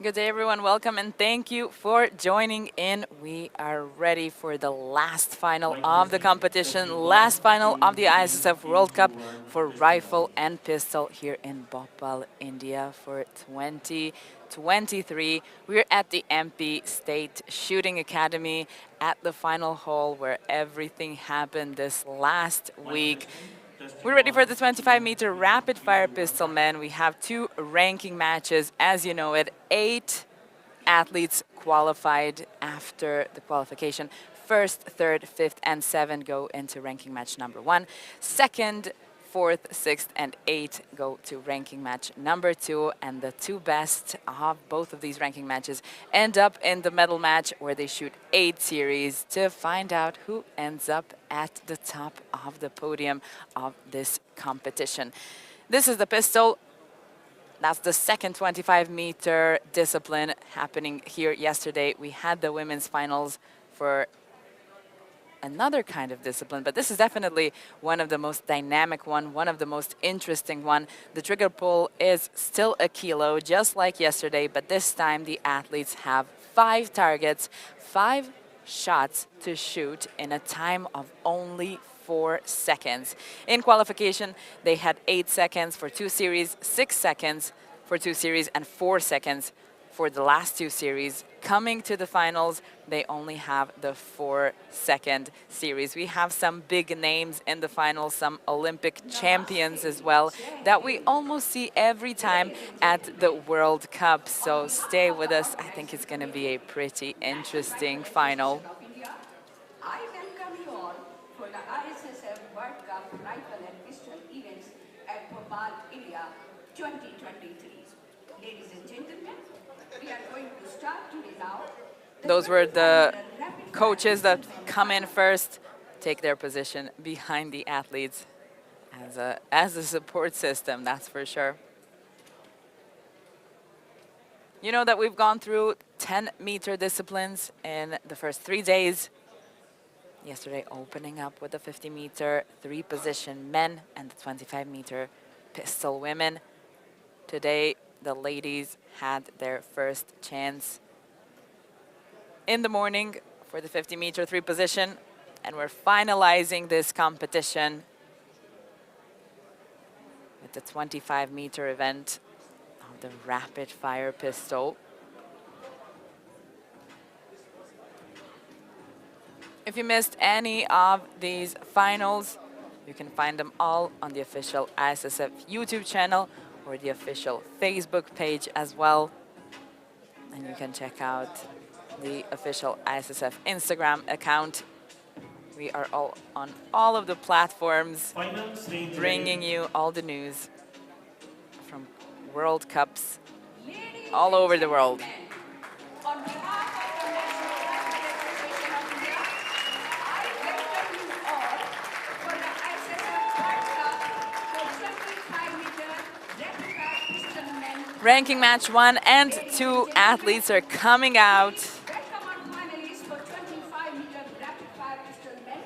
Good day, everyone. Welcome and thank you for joining in. We are ready for the last final of the competition, last final of the ISSF World Cup for rifle and pistol here in Bhopal, India for 2023. We're at the MP State Shooting Academy at the final hall where everything happened this last week. We're ready for the 25-meter rapid-fire pistol men. We have two ranking matches, as you know it. 8 athletes qualified after the qualification. First, third, fifth, and 7 go into ranking match number 1. Second, fourth, sixth, and 8 go to ranking match number 2. And the two best of both of these ranking matches end up in the medal match where they shoot 8 series to find out who ends up at the top of the podium of this competition. This is the pistol. That's the second 25-meter discipline happening here yesterday. We had the women's finals for another kind of discipline, but this is definitely one of the most dynamic one of the most interesting one. The trigger pull is still a kilo, just like yesterday, but this time the athletes have 5 targets, 5 shots to shoot in a time of only 4 seconds. In qualification, they had 8 seconds for 2 series, 6 seconds for 2 series, and 4 seconds for the last 2 series. Coming to the finals, they only have the 4-second series. We have some big names in the finals, some Olympic champions as well, that we almost see every time at the World Cup. So stay with us. I think it's going to be a pretty interesting final. I welcome you all for the ISSF World Cup Rifle and Pistol events at Bhopal-India 2023. Ladies and gentlemen, we are going to start today now. Those were the coaches that come in first, take their position behind the athletes as a support system, that's for sure. You know that we've gone through 10-meter disciplines in the first 3 days. Yesterday opening up with the 50-meter 3-position men and the 25-meter pistol women. Today, the ladies had their first chance in the morning for the 50-meter 3-position, and we're finalizing this competition with the 25-meter event of the rapid-fire pistol. If you missed any of these finals, you can find them all on the official ISSF YouTube channel or the official Facebook page as well. And you can check out the official ISSF Instagram account. We are all on all of the platforms, bringing you all the news from World Cups all over the world. On behalf of the Ranking match 1 and 2 athletes are coming out. Welcome on finalists for 25-meter rapid-fire pistol men.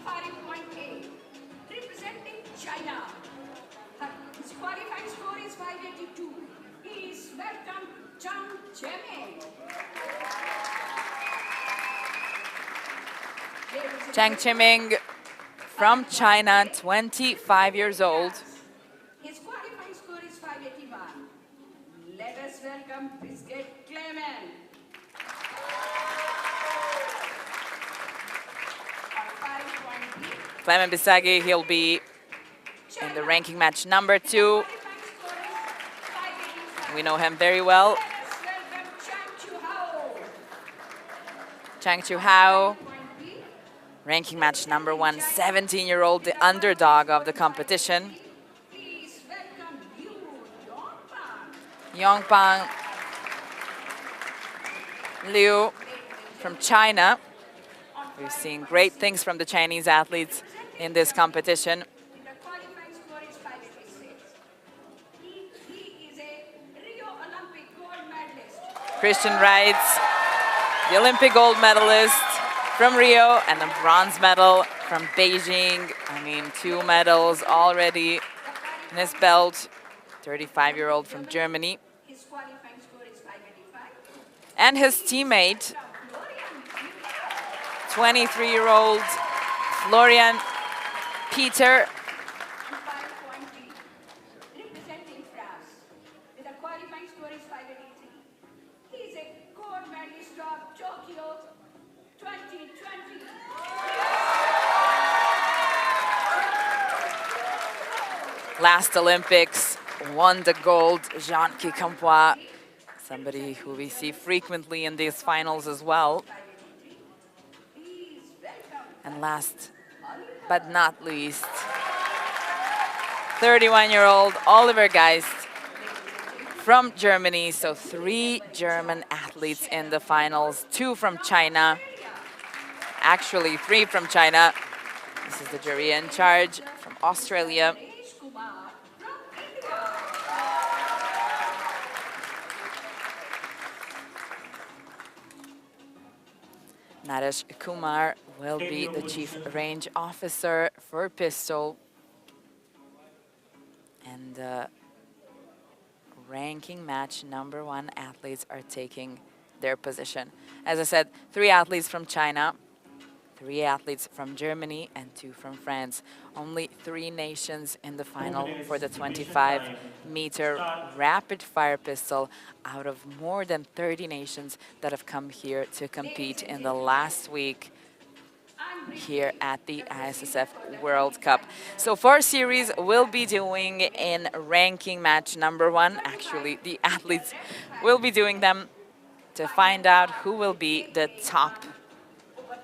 Firing point A, representing China. His qualifying score is 582. Please welcome Chang Cheming. Chang Cheming from China, 25 years old. His qualifying score is 581. Let us welcome Biscuit Clement. On firing point B, Clement Bisagi, he'll be in the ranking match number 2. qualifying score is 585. We know him very well. Let us welcome Chang Chu Hao. Chang Chu Hao, Point B, ranking match number 1, 17-year-old, the underdog of the competition. please welcome Liu Yongpan. Yongpang Liu from China. We've seen great things from the Chinese athletes in this competition. The qualifying score is 586. He is a Rio Olympic gold medalist. Christian Reitz, the Olympic gold medalist from Rio and a bronze medal from Beijing. I mean, 2 medals already in his belt. 35-year-old from Germany. His qualifying score is 586. And his teammate, 23-year-old Florian Peter, 5.3, representing France, with a qualifying score is 583. He is a gold medalist of Tokyo 2020. last Olympics, won the gold, Jean Campois, somebody who we see frequently in these finals as well. And last but not least, 31-year-old Oliver Geist from Germany. So 3 German athletes in the finals, 2 from China. Actually, 3 from China. This is the jury in charge from Australia. Naresh Kumar will be the chief range officer for pistol. And ranking match #1 athletes are taking their position. As I said, 3 athletes from China, 3 athletes from Germany, and 2 from France. Only 3 nations in the final for the 25-meter rapid-fire pistol out of more than 30 nations that have come here to compete in the last week here at the ISSF World Cup. So 4 series will be doing in ranking match #1. Actually, the athletes will be doing them to find out who will be the top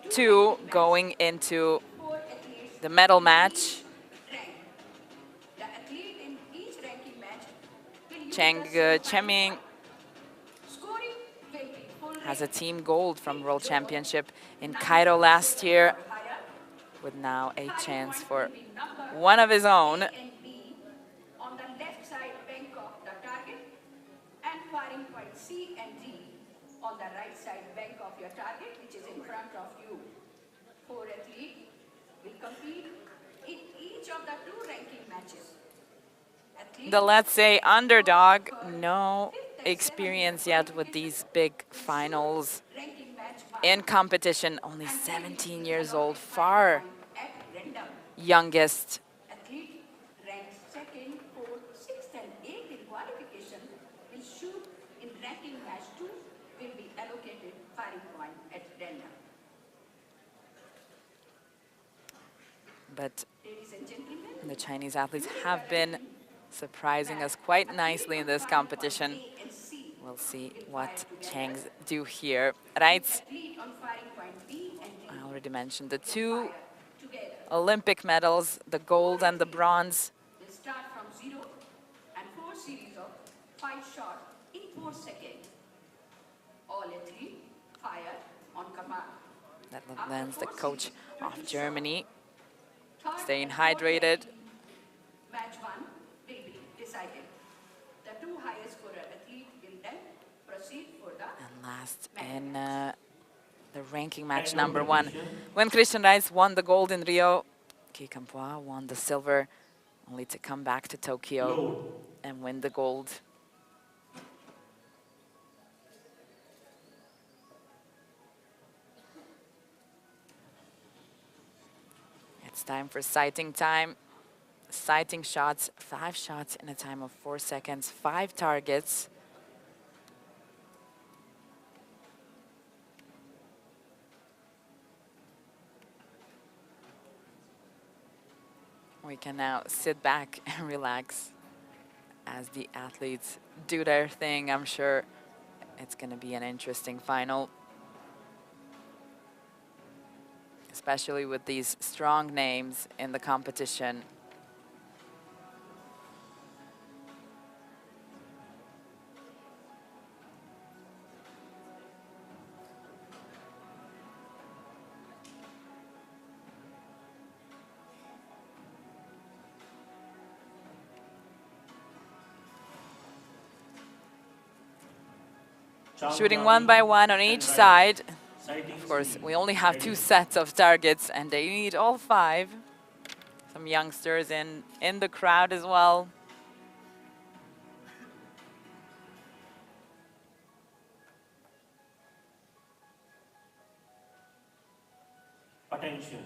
2 going into the medal match. Cheng Cheming has a team gold from World Championship in Cairo last year, with now a chance for one of his own. On the left side bank of the target, and firing point C and D on the right side bank of your target, which is in front of you. 4 athletes will compete in each of the 2 ranking matches. The, let's say, underdog, no experience yet with these big finals. In competition, only 17 years old, far youngest. Athlete ranked 2nd, 4th, 6th and 8th in qualification will shoot in ranking match 2, will be allocated firing point at random. But Ladies and gentlemen, the Chinese athletes have been surprising us quite nicely in this competition. We'll see what Changs do here. Right? athlete on firing point B and D I already mentioned the 2 together Olympic medals, the gold and the bronze. will start from 0 and 4 series of 5 shots in 4 seconds. All athletes fire on command. That Lenz, the coach of Germany, staying hydrated. Match 1 will be decided. The 2 highest scorer athletes will then proceed for the And last in the ranking match #1, when Christian Reitz won the gold in Rio, Guy Campois won the silver, only to come back to Tokyo and win the gold. It's time for sighting time. Sighting shots, 5 shots in a time of 4 seconds, 5 targets. We can now sit back and relax as the athletes do their thing. I'm sure it's going to be an interesting final, especially with these strong names in the competition. Shooting 1 by 1 on each side. Of course, we only have 2 sets of targets, and they need all 5. Some youngsters in the crowd as well. Attention.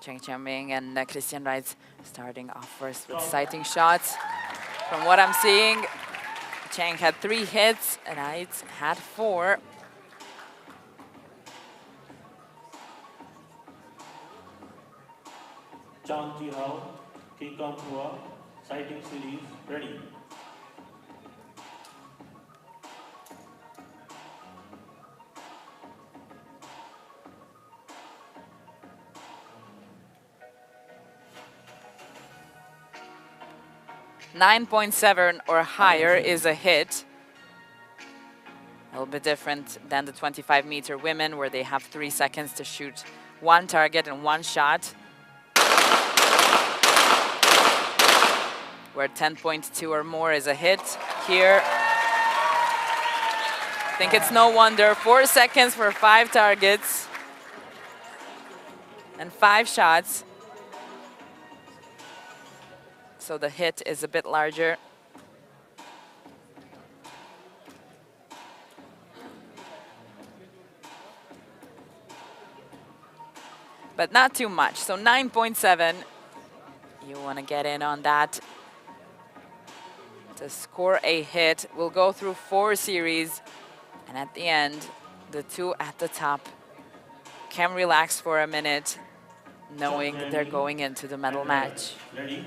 Cheng Qianming and Christian Reitz starting off first with sighting shots. From what I'm seeing, Cheng had 3 hits and Reitz had 4. Chang Ji Hao, Kikam Hua, sighting series, ready. .7 or higher is a hit. A little bit different than the 25-meter women, where they have 3 seconds to shoot 1 target and 1 shot. Where 10.2 or more is a hit. Here, I think it's no wonder. 4 seconds for 5 targets and 5 shots. So the hit is a bit larger. But not too much. So 9.7, you want to get in on that. To score a hit, we'll go through 4 series. And at the end, the 2 at the top can relax for a minute, knowing they're going into the medal match. Ready?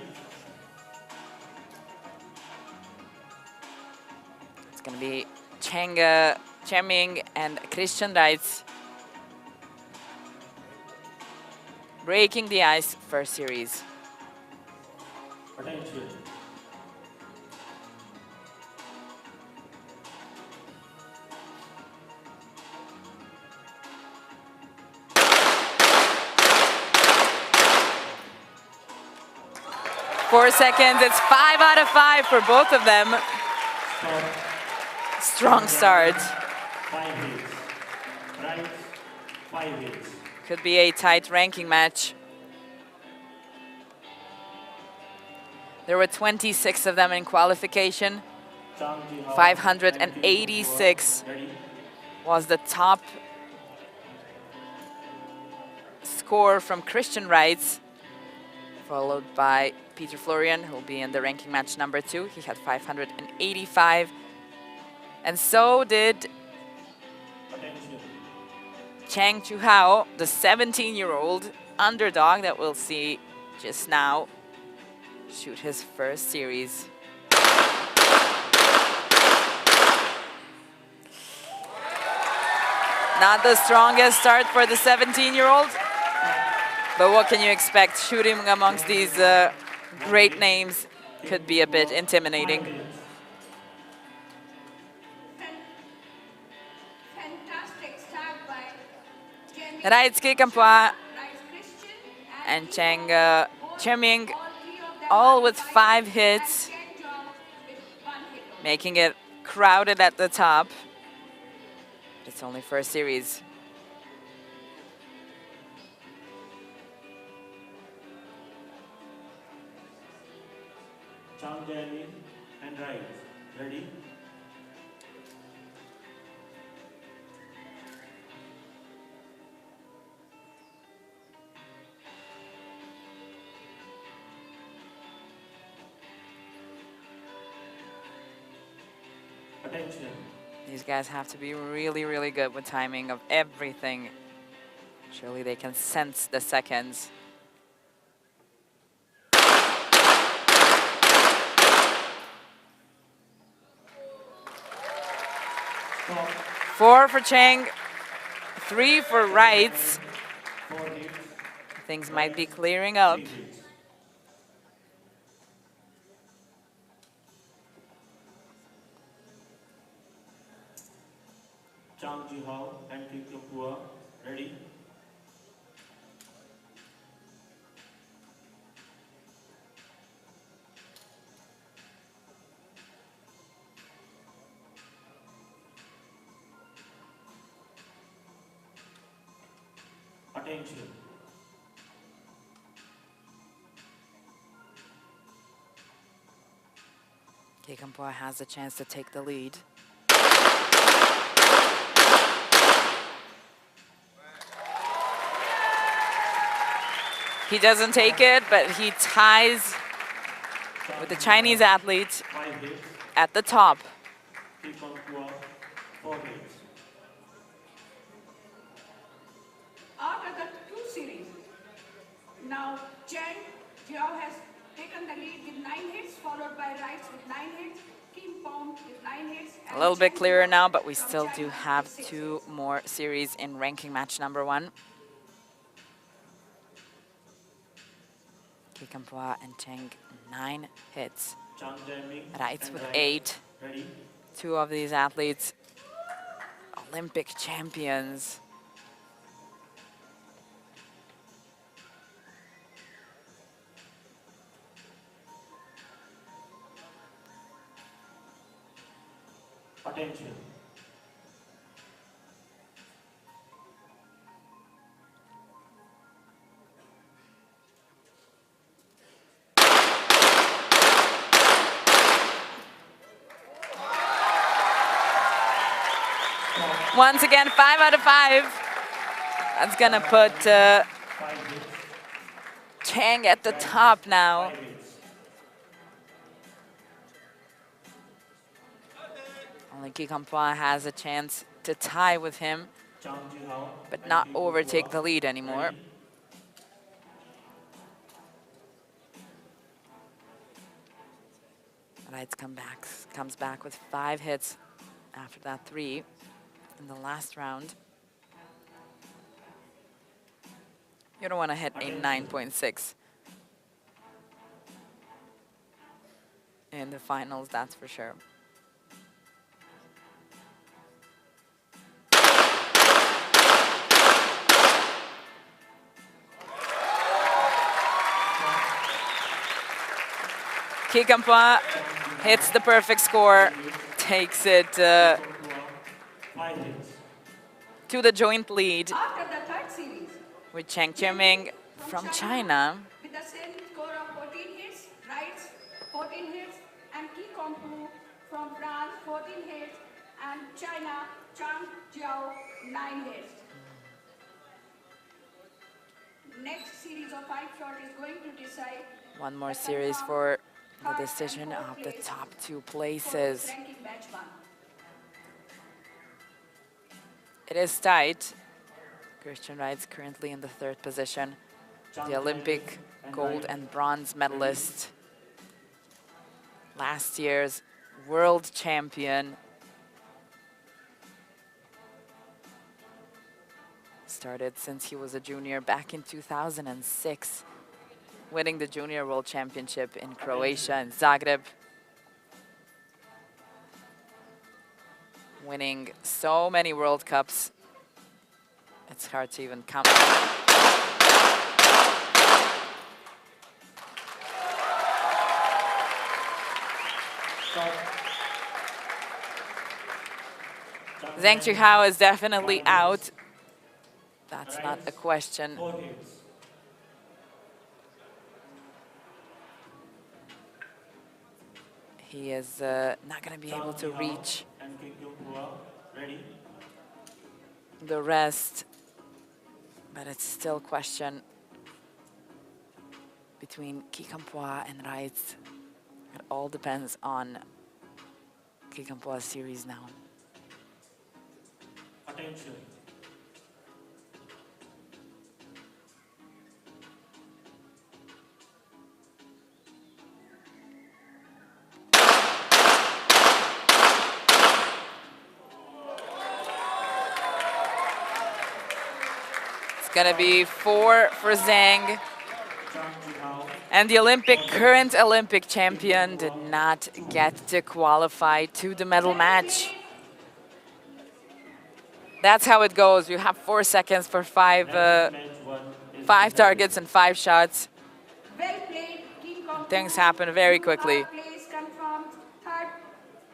It's going to be Qianming and Christian Reitz breaking the ice first series. Attention. Four seconds, it's 5 out of 5 for both of them. Stop. Strong start. 5 hits. Right. 5 hits. Could be a tight ranking match. There were 26 of them in qualification. Chang Ji Hao, 586 ready? was the top score from Christian Reitz, followed by Peter Florian, who will be in the ranking match number 2. He had 585. And so did Attention. Chang Chu-hao, the 17-year-old underdog that we'll see just now shoot his first series. Not the strongest start for the 17-year-old, but what can you expect? Shooting amongst these great names could be a bit intimidating. Fantastic start by Jamie Reitz, Kikampua, Rice Christian and Qianming, all with 5 hits, Chen Zhao with 1 hit. making it crowded at the top. It's only first series. Chang Jae-min and Rise. Ready? Attention. These guys have to be really, really good with timing of everything. Surely they can sense the seconds. Stop. 4 for Cheng, 3 for Reitz. 4 hits. Things might be clearing up. 3 hits. Chang Ji Hao and Kikapua. Ready? Attention. Kikampoa has a chance to take the lead. He doesn't take it, but he ties with the Chinese athlete 5 hits. at the top. Kikampoa 4 hits. After the 2 series, now Chen Jiao has taken the lead with 9 hits, followed by Rice with 9 hits, Kim Pong with 9 hits. A little bit Chen clearer Jiao now, but we from still do China have with 6 2 hits. more series in ranking match number 1. Kikampoa and Cheng, 9 hits. Chang Jaiming Rights and with Rice. 8. Ready? 2 of these athletes, Olympic champions. Attention. Once again, 5 out of 5. That's gonna put 5 hits. Chang at the top now. 5 hits. Only Kikampoa has a chance to tie with him, Chang Jihao but and not Kikampoa. overtake the lead anymore. Ready? Rights comes back with 5 hits after that 3 in the last round. You don't want to hit a 9.6 in the finals, that's for sure. Kikampoa hits the perfect score, takes it Kikampoa 5 hits. to the joint lead After the 3rd series, with Cheng Qiuming from China. with the same score of 14 hits, Rice 14 hits, and Ki Kompu from France 14 hits, and China Chang Jiao 9 hits. Next series of 5 shots is going to decide One more the series confirmed for the third and decision fourth of the place top 2 for places. ranking match 1. It is tight. Christian Rights currently in the 3rd position. The Olympic gold and bronze medalist. Last year's world champion. Started since he was a junior back in 2006, winning the Junior World Championship in Croatia and Zagreb. Winning so many World Cups, it's hard to even count. Zhang Zhihao is definitely out. That's not a question. 4 hits. He is not going to be able to reach And Kikampoa. Ready? the rest, but it's still a question between Kikampoa and Rights. It all depends on Kikampoa's series now. Attention. It's going to be 4 for Zhang. Chang Jihao. And the current Olympic champion did not get to qualify to the medal match. That's how it goes. You have 4 seconds for 5 Match 1 is targets and 5 shots. Well played, Kim Kompu. Things happen very quickly. Third place confirmed, 3rd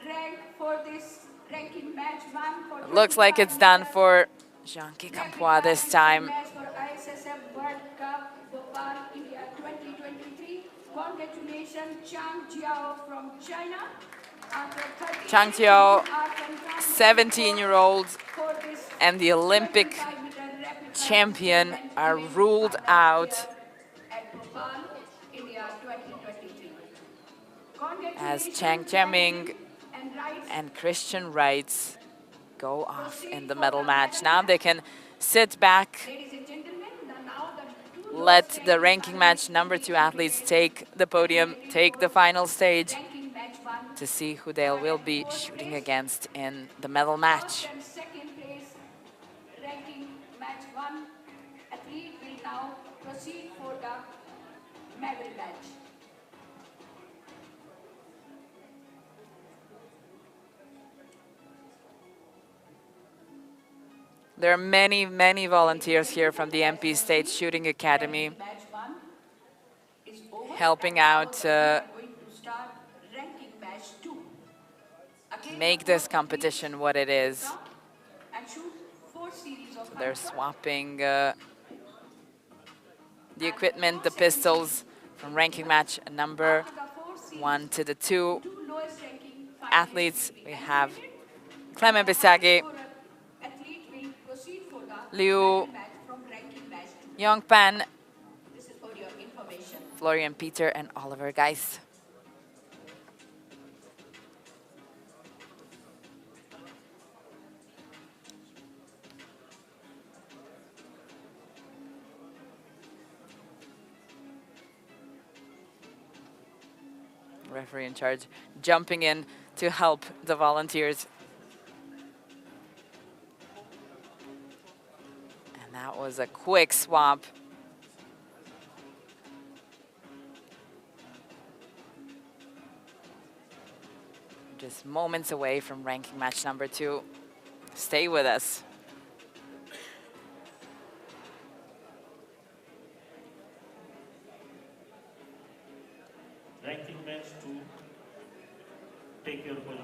rank for this ranking match 1 for Looks like it's done 25 for Jean Kikampoa this time. Match for ISSF World Cup Bhopal-India 2023. Congratulations, Chang Jiao from China. After 30 Chang minutes, Teo, we are confirmed 17-year-old, for this and the Olympic 25-meter rapid fire champion event are given ruled final out here at Bhopal, India 2023. as Chang Congratulations, Jiaming ranking and rights. and Christian Wrights go off Proceed in the for medal the match. medal Now they match. can sit back, Ladies and gentlemen, now the two let lowest the ranking ranking match finalists will number be 2 athletes competed take the and podium, waiting take the for final stage ranking match 1. to see who they will be At fourth shooting place, against in the medal first match. and second place, ranking match 1 athlete will now proceed for the medal match. There are many, many volunteers here from the MP State Shooting Academy Ranking match 1 is over. helping And now out we are going to start ranking match 2. Again, make the this four competition what it athletes is. will come and shoot 4 series of So they're 100. swapping the And equipment, the 4 second series. pistols from ranking match number After the 4 series, 1 to the 2 two lowest ranking finalists athletes. will be We have eliminated. Clement The Bisagi, highest scorer athlete will proceed for the Liu medal match from ranking match 2. Yongpan, This is for your information. Florian Peter, and Oliver Geis. Referee in charge jumping in to help the volunteers. And that was a quick swap. Just moments away from ranking match number 2. Stay with us. Ranking match 2. Take your position.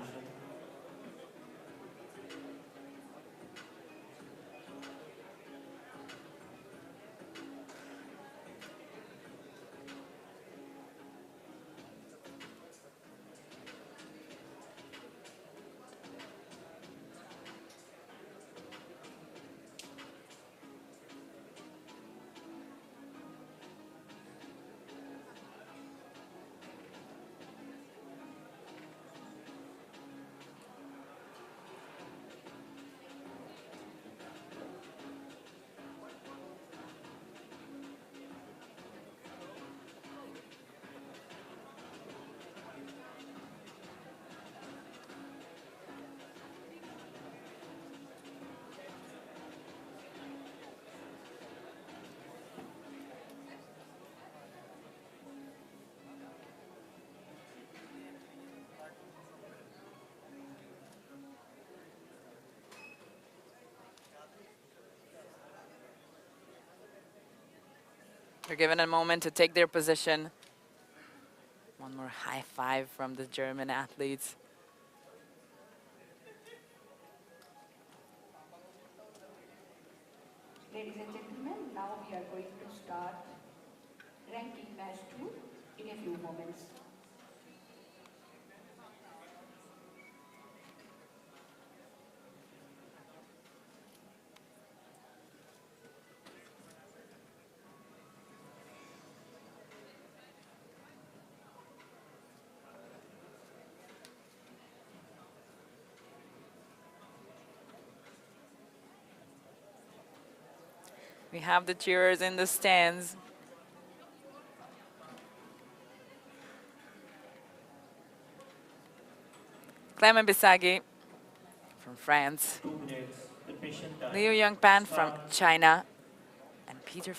They're given a moment to take their position. One more high five from the German athletes. Ladies and gentlemen, now we are going to start ranking match 2 in a few moments. We have the cheerers in the stands. Clement Bisagi from France. 2 minutes. The patient time. Liu Yongpan from Start. China. And Peter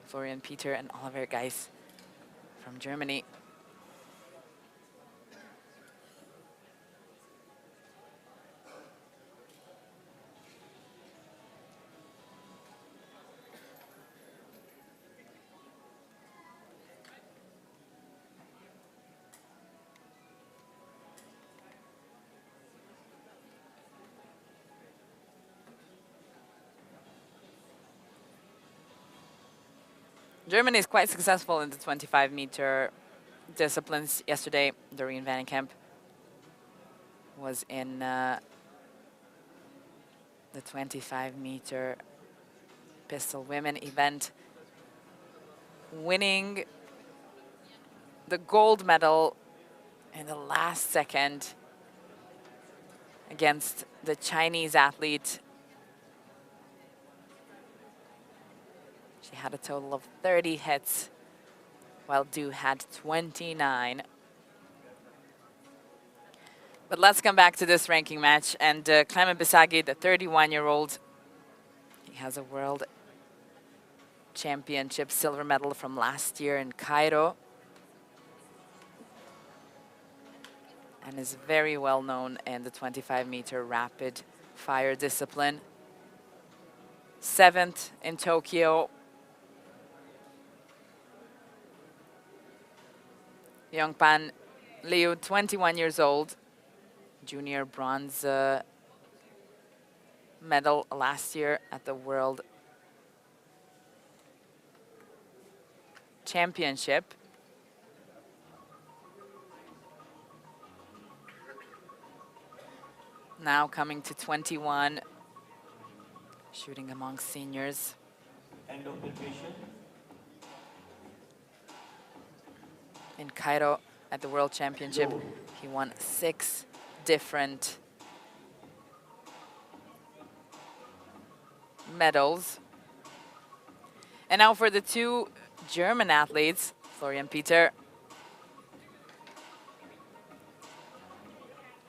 Florian Peter, and Oliver Geis from Germany. Germany is quite successful in the 25-meter disciplines yesterday during Vandenkamp. was in the 25-meter pistol women event, winning the gold medal in the last second against the Chinese athlete. She had a total of 30 hits, while Du had 29. But let's come back to this ranking match. And Clement Bisagi, the 31-year-old, he has a world championship silver medal from last year in Cairo, and is very well known in the 25-meter rapid fire discipline. 7th in Tokyo. Yongpan Liu, 21 years old, junior bronze medal last year at the World Championship. Now coming to 21, shooting among seniors. End of preparation. In Cairo at the World Championship, he won 6 different medals. And now for the 2 German athletes, Florian Peter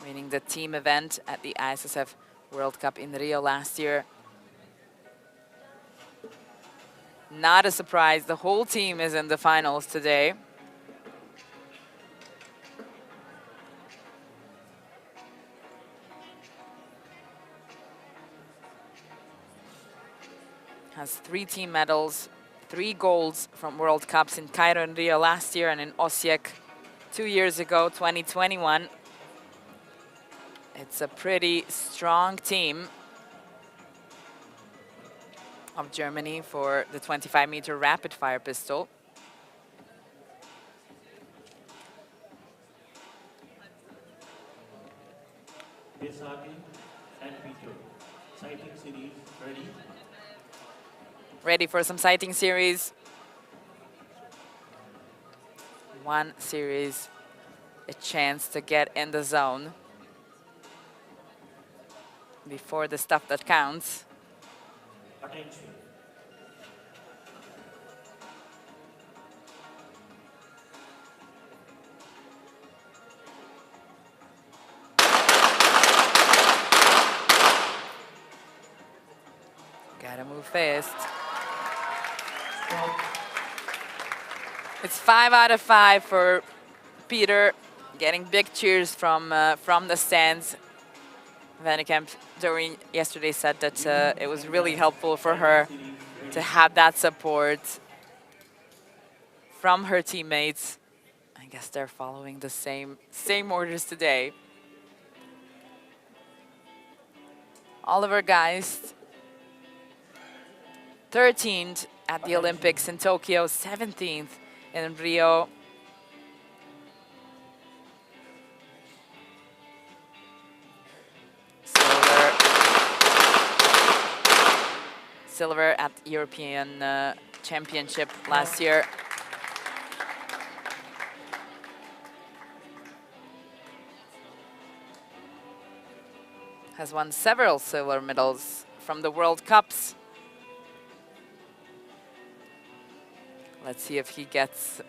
winning the team event at the ISSF World Cup in Rio last year. Not a surprise, the whole team is in the finals today. Has 3 team medals, 3 golds from World Cups in Cairo and Rio last year, and in Osijek 2 years ago, 2021. It's a pretty strong team of Germany for the 25-meter rapid fire pistol. Bisagi and Peter. Sighting series ready. Ready for some sighting series. 1 series, a chance to get in the zone before the stuff that counts. Attention. Gotta move fast. It's 5 out of 5 for Peter, getting big cheers from the stands. Vannekamp during yesterday said that it was really helpful for her to have that support from her teammates. I guess they're following the same orders today. Oliver Geist, 13th at the Olympics in Tokyo, 17th in Rio. Silver at European Championship last year. Has won several silver medals from the World Cups. Let's see if he gets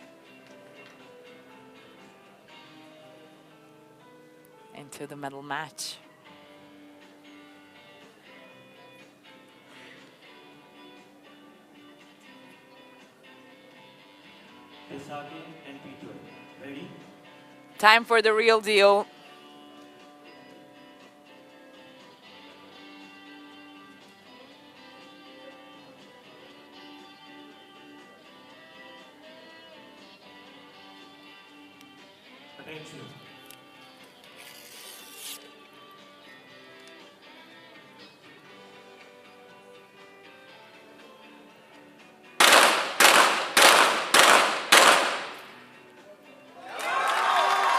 into the medal match. Bisagi and Peter. Ready? Time for the real deal. Attention.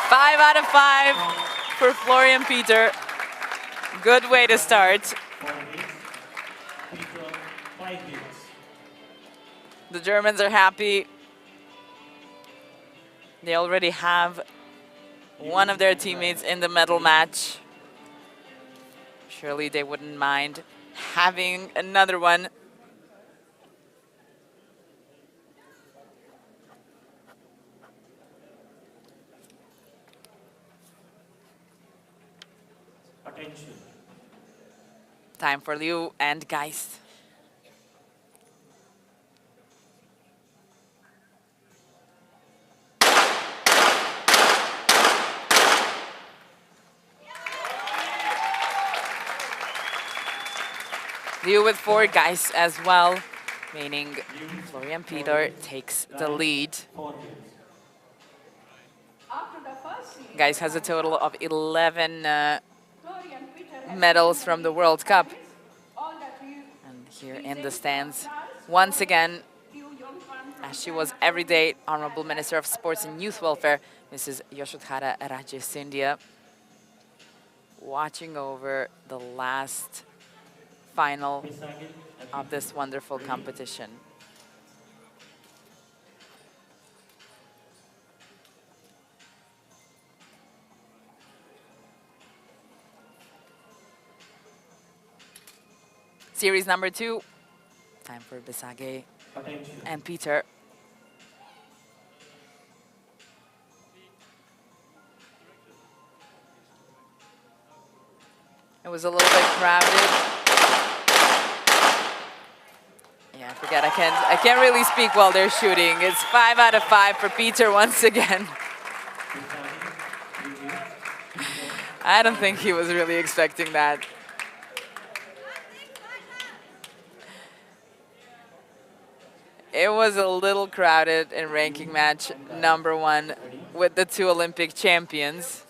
Five out of 5 for Florian Peter. Good way to start. 4 hits. Peter, 5 hits. The Germans are happy. They already have one of their teammates in the medal match. Surely they wouldn't mind having another one. Attention. Time for Liu and Geist. Liu with 4, Geist as well, meaning Florian Peter takes the lead. 4 hits. After the first series, Geist has a total of 11 Florian Peter has medals from the World Cup. all that you And here in the stands, once again, as she was every day Honorable Minister of Sports and Youth Welfare, Mrs. Yashodhara Raje Scindia, watching over the last final Besagin and of this wonderful competition. Series number 2, time for Bisage Attention. and Peter. It was a little bit crowded. Yeah, I forget. I can't really speak while they're shooting. It's 5 out of 5 for Peter once again. Besagin, 3 hits. I don't think he was really expecting that. It was a little crowded in ranking match number 1 with the 2 Olympic champions.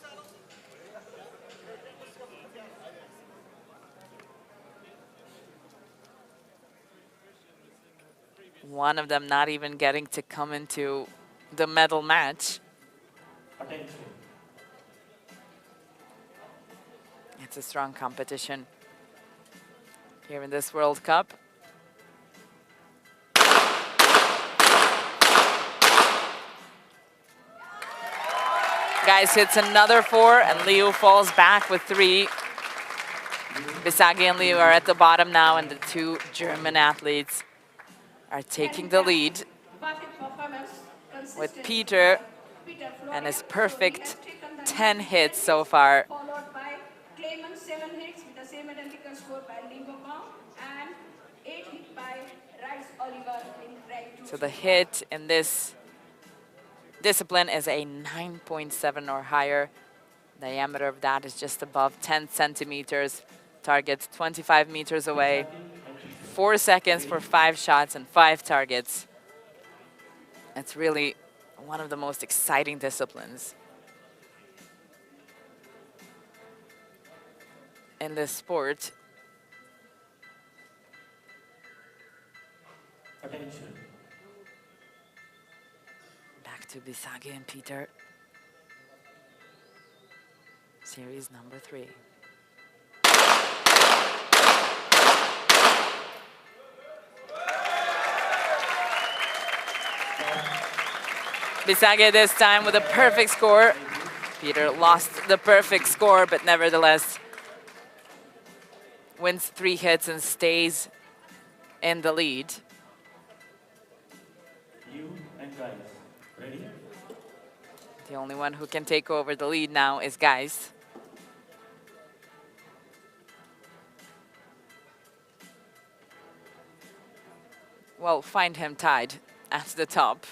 One of them not even getting to come into the medal match. Attention. It's a strong competition here in this World Cup. Guys hits another 4, and Liu falls back with 3. Bisagi and Liu are at the bottom now, and the 2 German athletes are taking the lead with Peter and his perfect 10 hits so far. Followed by Clement 7 hits with the same identical score by Lingopong and 8 hits by Rice Oliver in rank 2. So the hit in this discipline is a 9.7 or higher. Diameter of that is just above 10 centimeters. Targets 25 meters away. 4 seconds for 5 shots and 5 targets. It's really one of the most exciting disciplines in this sport. Attention. Back to Bisagi and Peter. Series number 3. Bisagi this time with a perfect score. Peter lost the perfect score, but nevertheless wins 3 hits and stays in the lead. You and guys. Ready? The only one who can take over the lead now is Geist. Well, find him tied at the top.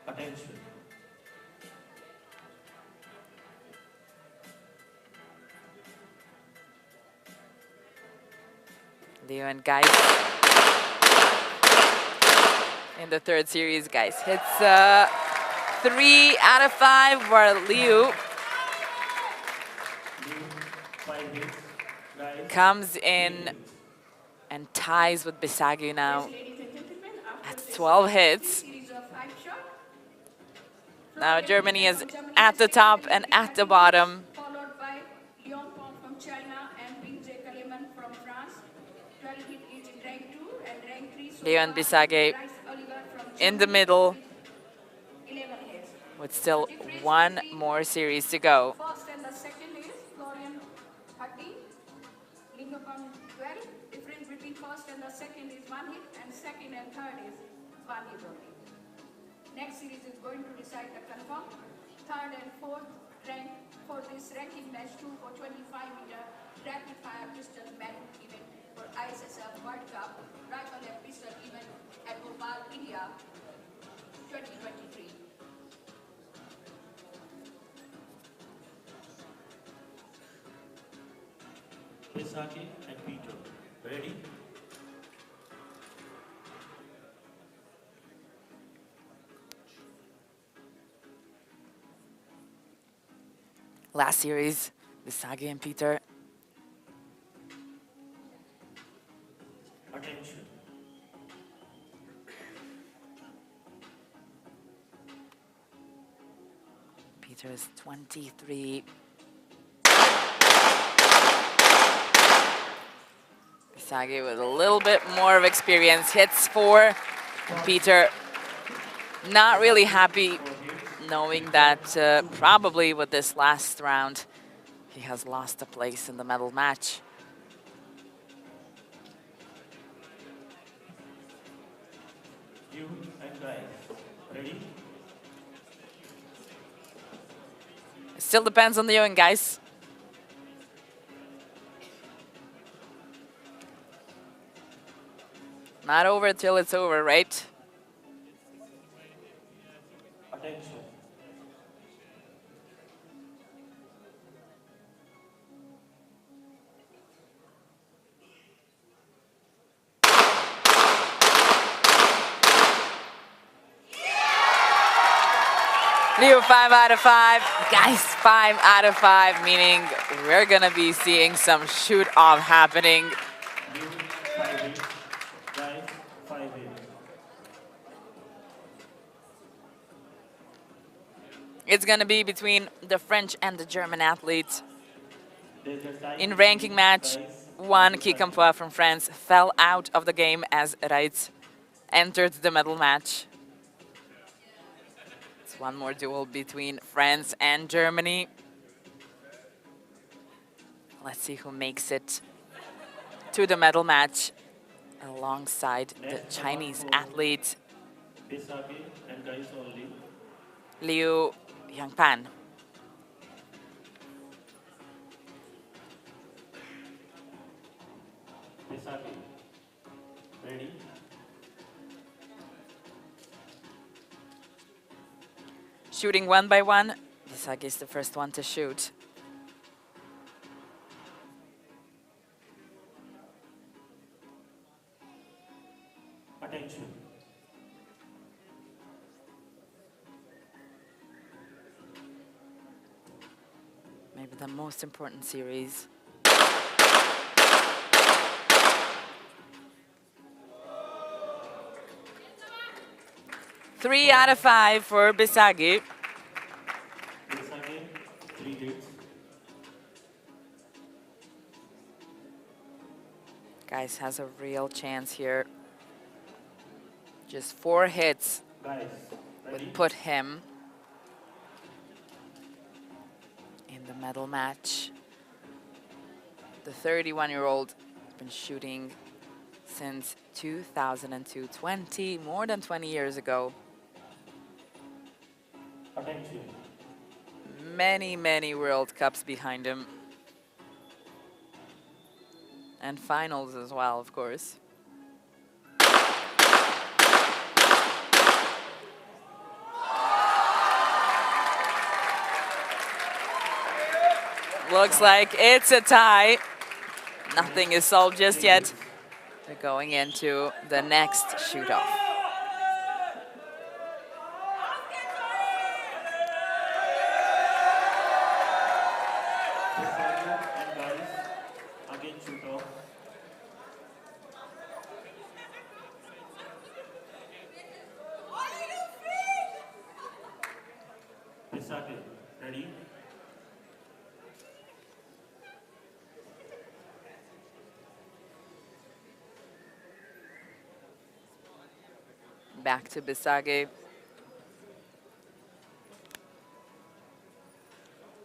Attention. Leo and Geist. In the 3rd series, Geist hits 3 out of 5 for Liu. You, 5 hits. Guys. Comes in and ties with Bisagi now Ladies and gentlemen, after at this 12 hits. series of 5 shots, Now Germany is Germany at has the taken top the and lead at the handily, bottom. followed by Lyon Pont from China and Binze Kaleman from France. 12 hit each in rank 2 and rank 3 so Leon far. Bisage Rice Oliver from in the Germany middle with 11 hits. with The still difference one between more series to go. first and the second is Florian 30, Lingapon 12. Difference between first and the second is 1 hit and second and third is 1 hit only. Next series is going to decide the confirm third and fourth rank for this ranking match 2 for 25-meter rapid fire pistol medal event for ISSF World Cup rifle and pistol event at Bhopal-India 2023. Besaki and Peter. Ready? Last series, Bisage and Peter. Attention. Peter is 23. Bisage with a little bit more of experience, hits 4. And Peter not really happy knowing that probably with this last round, he has lost a place in the medal match. You and guys. Ready? It still depends on the Owen guys. Not over till it's over, right? Attention. Leo 5 out of 5. Guys, 5 out of 5, meaning we're gonna be seeing some shoot-off happening. You 5 hits. Guys 5 hits. It's gonna be between the French and the German athletes. There's a time In ranking match, guys. 1 Kikampoa from France fell out of the game as Reitz entered the medal match. It's one more duel between France and Germany. Let's see who makes it to the medal match alongside the Next, Chinese one for athlete Besaki and guys only. Liu Yangpan. Besaki. Ready? Shooting 1 by 1. Bisagi is the first one to shoot. Attention. Maybe the most important series. Three out of 5 for Bisagi. Besaki 3 hits. Guys has a real chance here. Just 4 hits Guys. Ready? would put him in the medal match. The 31-year-old has been shooting since 2002, more than 20 years ago. Attention. Many, many World Cups behind him. And finals as well, of course. Looks like it's a tie. Nothing is solved just yet. We're going into the next shoot-off. Besaki and guys. Again shoot off. Bisage, ready? Back to Bisage.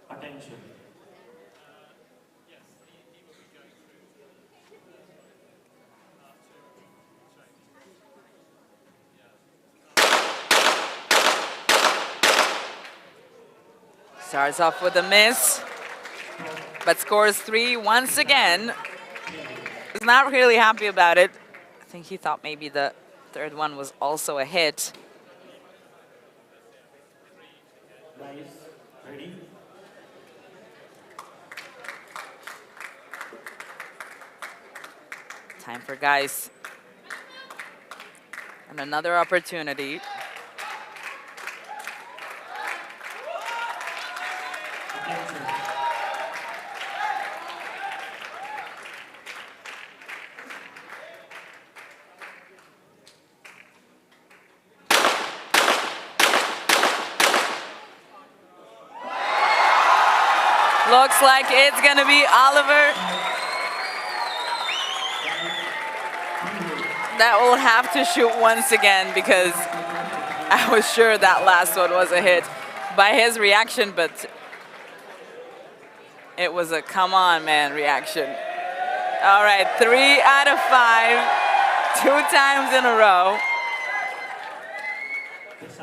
Attention. Starts off with a miss, but scores 3 once again. He's not really happy about it. I think he thought maybe the third one was also a hit. Guys, ready? Time for guys. And another opportunity. Attention. Looks like it's gonna be Oliver. That will have to shoot once again because I was sure that last one was a hit by his reaction, but it was a come on man reaction. All right, 3 out of 5, 2 times in a row.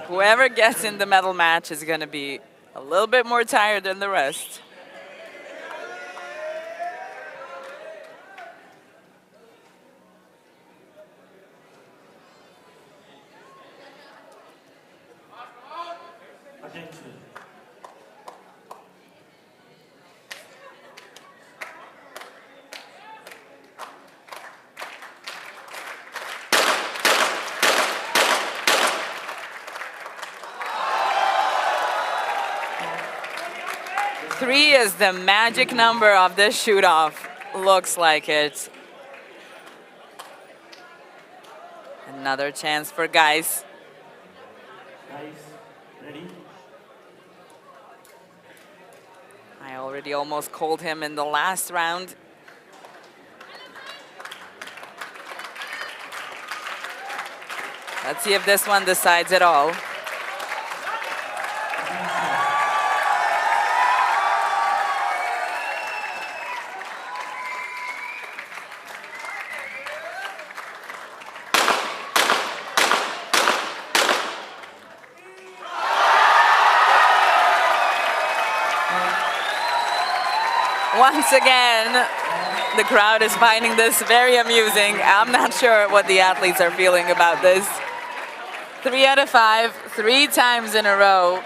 Whoever gets in the medal match is gonna be a little bit more tired than the rest. Attention. Three is the magic number of this shoot-off. Looks like it. Another chance for guys. Guys, ready? I already almost called him in the last round. Let's see if this one decides it all. Once again, the crowd is finding this very amusing. I'm not sure what the athletes are feeling about this. 3 out of 5, 3 times in a row.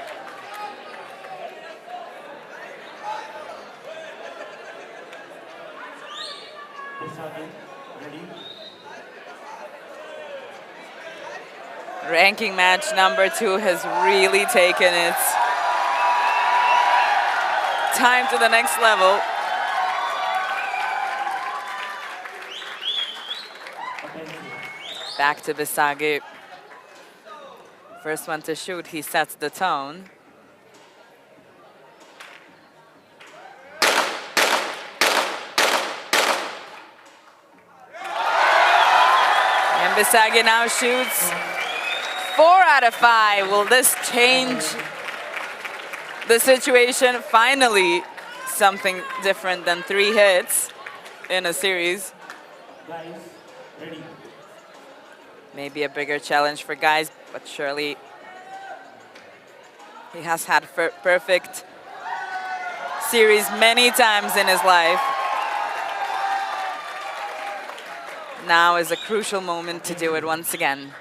Bisage, ready? Ranking match number 2 has really taken its time to the next level. Back to Bisage. First one to shoot, he sets the tone. And Bisage now shoots 4 out of 5. Will this change the situation? Finally, something different than 3 hits in a series. Guys, ready? Maybe a bigger challenge for guys, but surely he has had perfect series many times in his life. Now is a crucial moment to do it once again.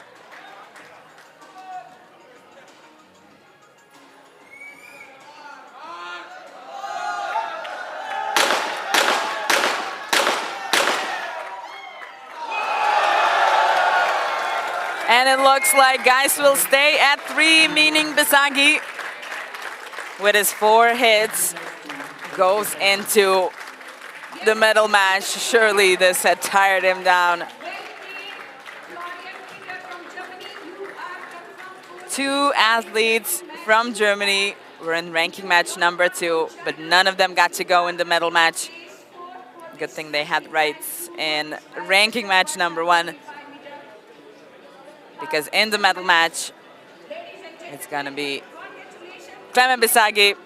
And it looks like guys will stay at 3, meaning Bisage, with his 4 hits, goes into the medal match. Surely this had tired him down. 2 athletes from Germany were in ranking match number 2, but none of them got to go in the medal match. Place 4 for Good this thing they had event rights and 2 for in this high ranking match pistol number 1, 125 meter. because in the medal match, Ladies and it's gonna gentlemen, be congratulations to Clement the Bisagi from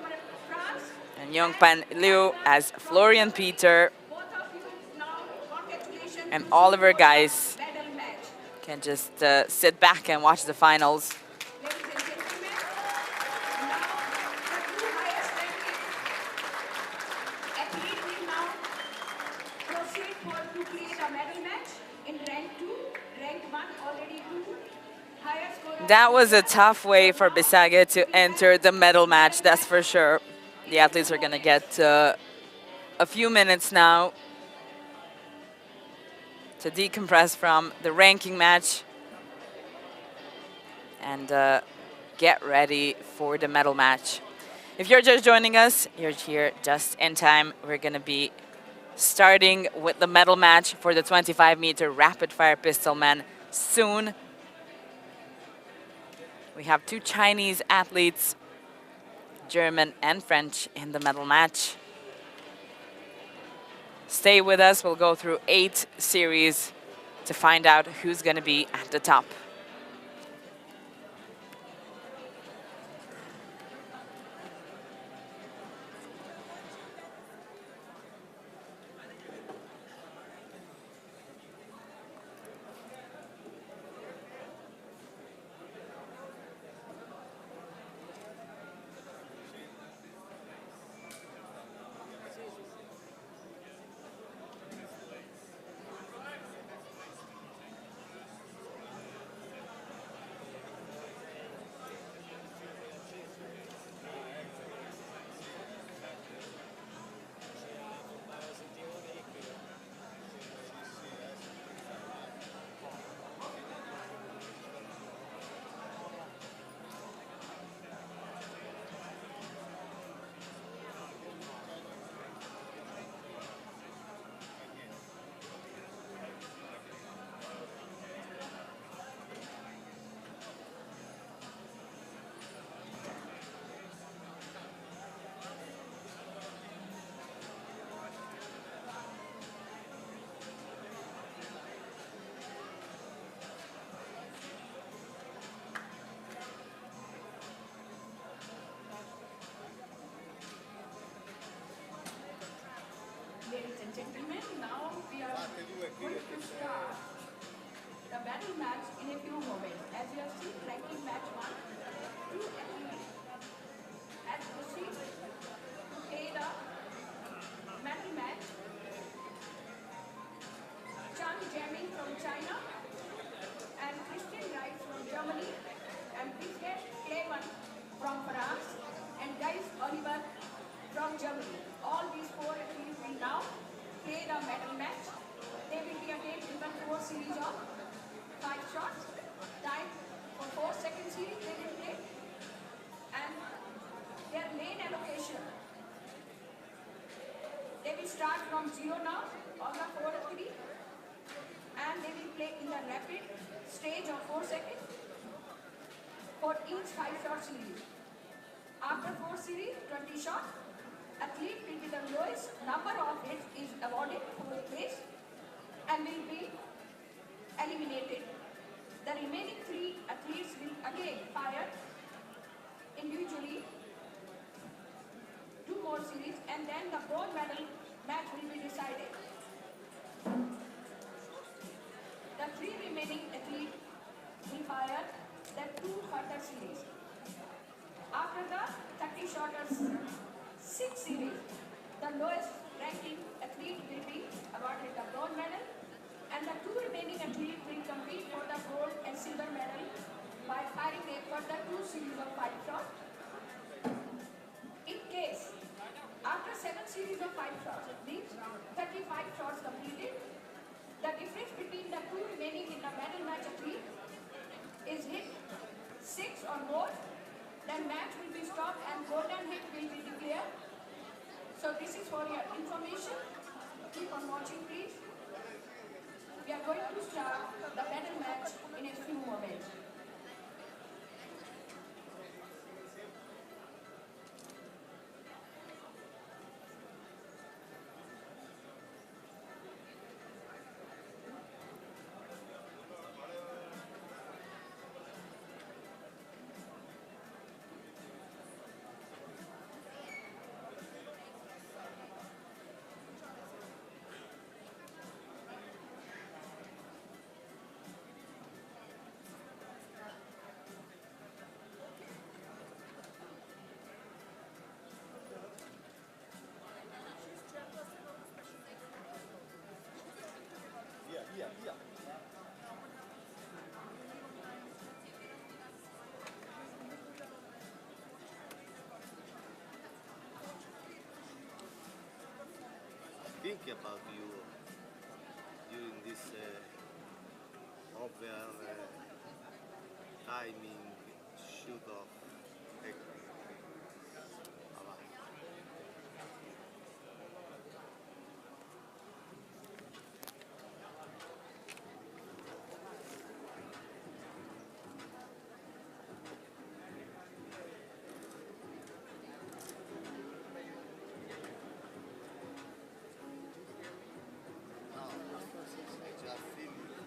France and and Yongpan Liu China as from Florian Germany. Peter, Both of you now, congratulations and to all proceed of our for the guys medal match. can just sit back and watch the finals. Ladies and gentlemen, now the two highest ranking athletes will now proceed to play the medal match in rank 2, rank 1 already 2. Highest scorer That was a India. tough way So for now Bisagi to we enter have the medal match, medal that's for sure. in The a few athletes are gonna moments. get a few minutes now to decompress from the ranking match and get ready for the medal match. If you're just joining us, you're here just in time. We're gonna be starting with the medal match for the 25-meter rapid-fire pistol men soon. We have 2 Chinese athletes, German and French, in the medal match. Stay with us. We'll go through 8 series to find out who's going to be at the top. Ladies and gentlemen, now we are going to start the battle match in a few moments. As you have seen, ranking match 1, 2 athletes has proceeded to play the medal match. Chan Jiaming from China and Christian Rice from Germany and Biscuit Clement from France and Dice Oliver from Germany. All these 4 athletes will now play the medal match. They will be again given 4 series of 5 shots. Time for 4 second series they will play. And their main allocation, they will start from 0 now, all the 4 athletes. And they will play in the rapid stage of 4 seconds for each 5-shot series. After 4 series, 20 shots, athlete will be the lowest number of hits is awarded 4th place and will be eliminated. The remaining 3 athletes will again fire individually 2 more series and then the bronze medal match will be decided. The 3 remaining athletes will fire the 2 further series. After the 30 shotters 6 series, the lowest ranking athlete will be awarded the bronze medal and the 2 remaining athletes will compete for the gold and silver medal by firing a further 2 series of 5 shots. In case, after 7 series of 5 shots, it means 35 shots completed, the difference between the 2 remaining in the medal match athlete is hit 6 or more, then match will be stopped and golden hit will be declared. So this is for your information. Keep on watching, please. We are going to start the medal match in a few moments. think about you during this over timing shoot off? Ecco, avanti. No, è già finito.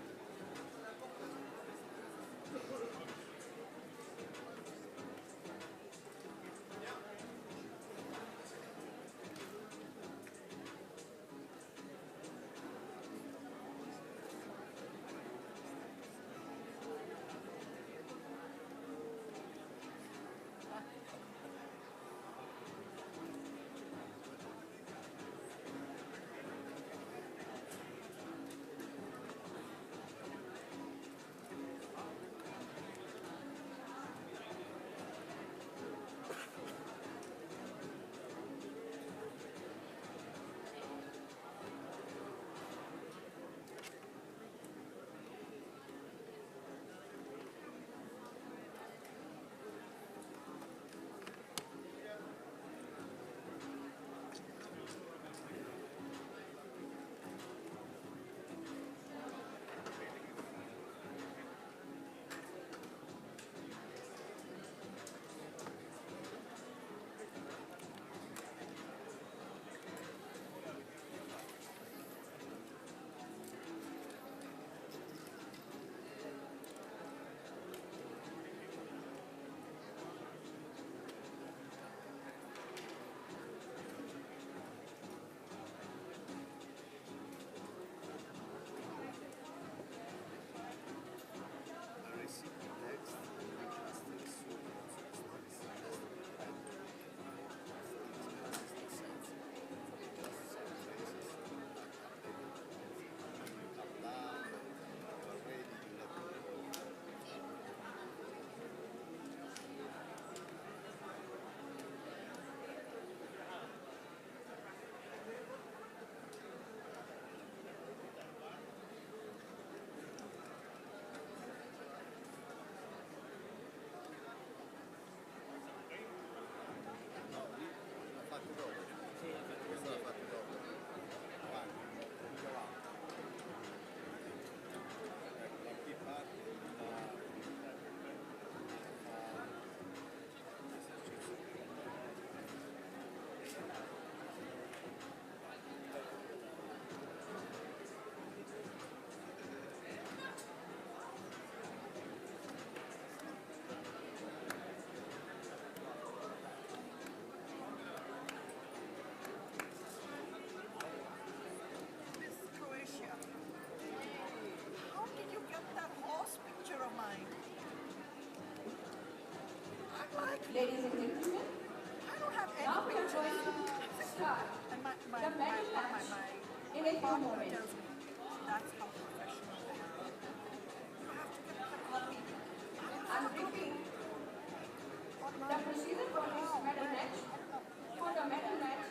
Questo l'ha fatto dopo. Avanti, più avanti. Ecco, da qui parte l'esercizio. Miss Croatia, how did you get that horse picture of mine? I like it. Ladies and gentlemen, I don't have any now we are going pictures. to start And the medal match in a few partner moments. tells me that's how professional they are. You have to get the copy. I'm briefing the procedure for this medal match. For the medal match,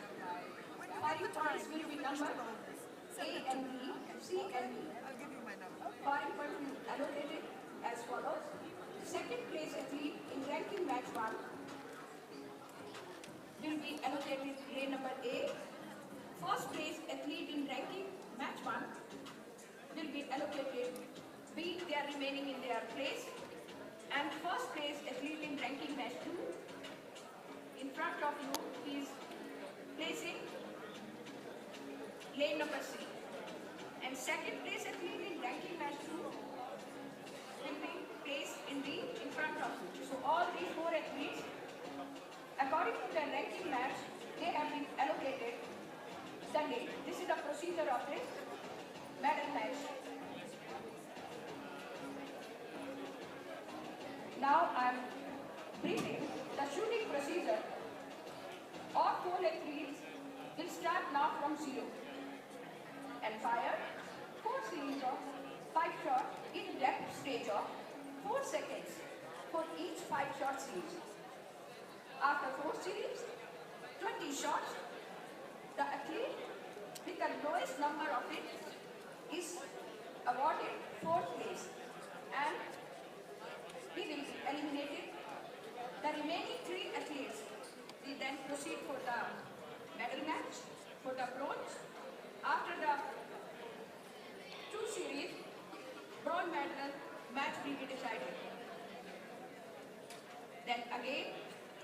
firing points will be numbered A and B, C and D. I'll give you my number. Firing points will be allocated as follows. Second place athlete in ranking match 1 will be allocated lane number A. First place athlete in ranking match 1 will be allocated B. They are remaining in their place. And first place athlete in ranking match 2 in front of you is placing lane number C. And second place athlete in ranking match 2 will be placed in D in front of you. So all these 4 athletes, according to their ranking match, they have been allocated the lane. This is the procedure of this medal match. Now I am briefing the shooting procedure. All 4 athletes will start now from 0 and fire 4 series of 5 shots in depth stage of 4 seconds for each 5 shot series. After 4 series, 20 shots, the athlete with the lowest number of it is awarded fourth place and he will be eliminated. The remaining three athletes will then proceed for the medal match for the bronze. After the two series, bronze medal match will be decided. Then again,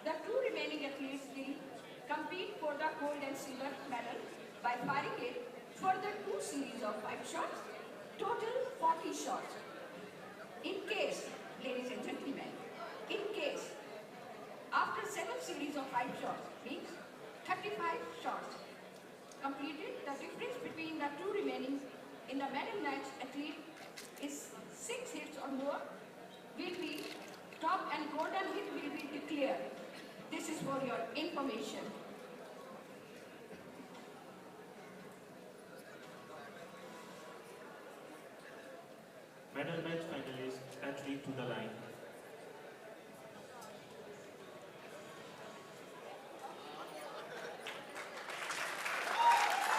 the two remaining athletes will compete for the gold and silver medal by firing it for the two series of 5 shots, total 40 shots. In case, ladies and gentlemen, in case after 7 series of 5 shots means 35 shots completed, the difference between the two remaining in the medal match athlete is 6 hits or more, will be top and golden hit will be declared. This is for your information. Medal match finalist athlete to the line.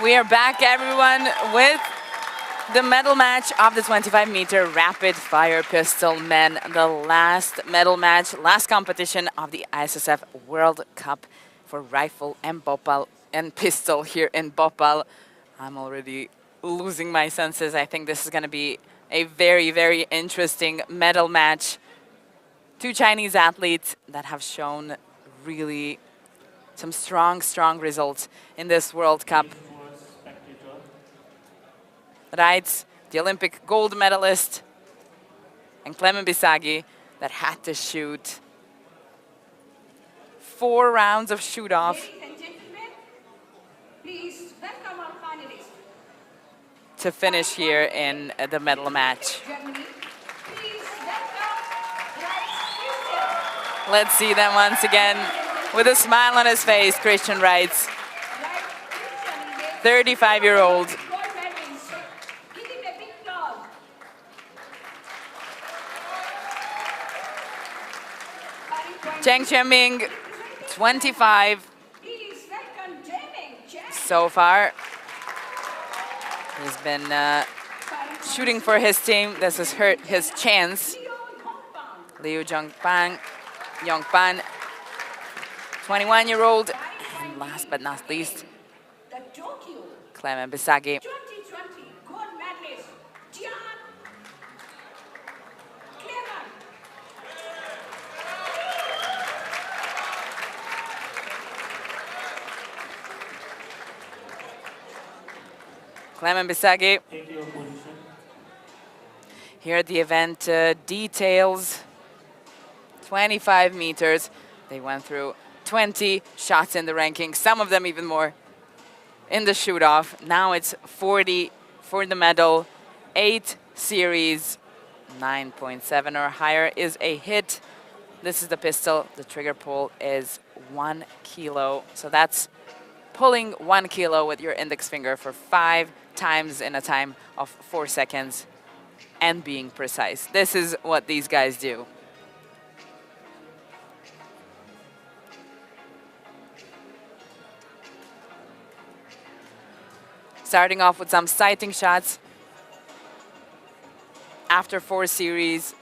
We are back, everyone, with the medal match of the 25-meter rapid-fire pistol men. The last medal match, last competition of the ISSF World Cup for rifle and Bhopal and pistol here in Bhopal. I'm already losing my senses. I think this is going to be a very, very interesting medal match. Two Chinese athletes that have shown really some strong, strong results in this World Cup. Towards spectator. Rides, the Olympic gold medalist, and Clement Bisagi that had to shoot 4 rounds of shoot-off Ladies and gentlemen, please welcome our finalists. to finish here in the medal match. Germany, please welcome Rice Christian. Let's see them once again with a smile on his face. Christian Reitz, Rice Christian is a 35-year-old. gold medalist. Give him a big applause. Firing point Zheng Qianming, 25 Please welcome Jaming. so far. He's been shooting for his team. This has hurt his chance. Liu Yongpan, 21-year-old. And last but not least, The Tokyo Clement Bisagi. 2020 gold medalist, Jian Clement. Clement Bisagi Take your position. here at the event details. 25 meters. They went through 20 shots in the ranking, some of them even more in the shoot-off. Now it's 40 for the medal. 8 series, 9.7 or higher is a hit. This is the pistol. The trigger pull is 1 kilo. So that's pulling 1 kilo with your index finger for 5 times in a time of 4 seconds and being precise. This is what these guys do. Starting off with some sighting shots. After 4 series,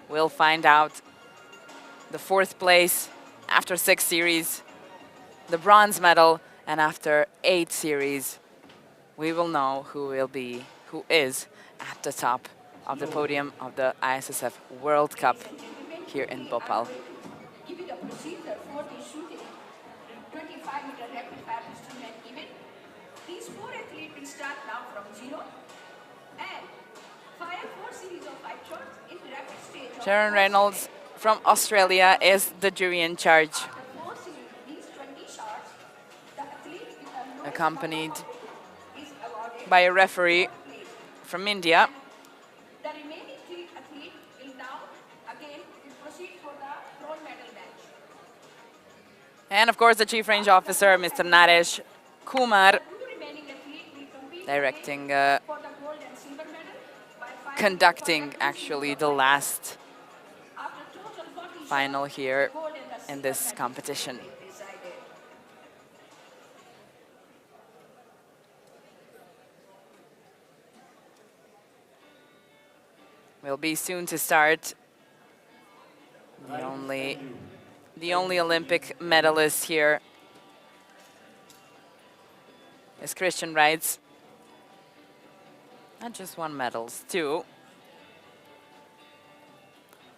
we'll find out the 4th place. After 6 series, the bronze medal. And after 8 series, we will know who is at the top of the podium of the ISSF World Cup here in Bhopal. Give you the procedure for the shooting 25-meter rapid fire pistol men event. These 4 athletes will start now from 0 and fire 4 series of 5 shots in the rapid stage. of Sharon 4 Reynolds from Australia is the jury in charge, After 4 series, these 20 shots, the athlete with the lowest accompanied number is awarded by a referee fourth place. from India. The remaining 3 athletes will now again proceed for the gold medal match. And of course, the Chief Range Officer, Mr. Naresh Kumar, 2 remaining athletes will compete directing, again for the gold and silver medal by firing conducting for the actually series the of last After total 40 final shots, here gold and the in silver this medal competition. will be decided. will be soon to start. Right and you. The only Olympic medalist here is Christian Reitz. Not just one medals, two.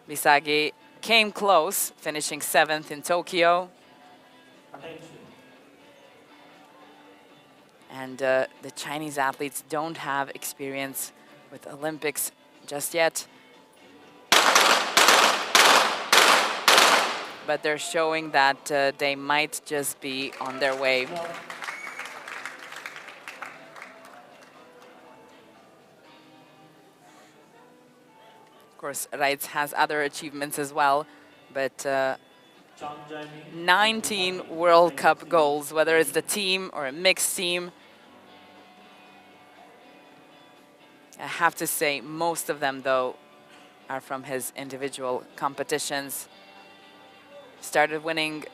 Visagi came close, finishing 7th in Tokyo. Attention. And the Chinese athletes don't have experience with Olympics just yet. But they're showing that they might just be on their way. No. Of course, Reitz has other achievements as well, but Chang Jaiming. 19 World Cup goals, whether it's the team or a mixed team. I have to say, most of them, though, are from his individual competitions. Started winning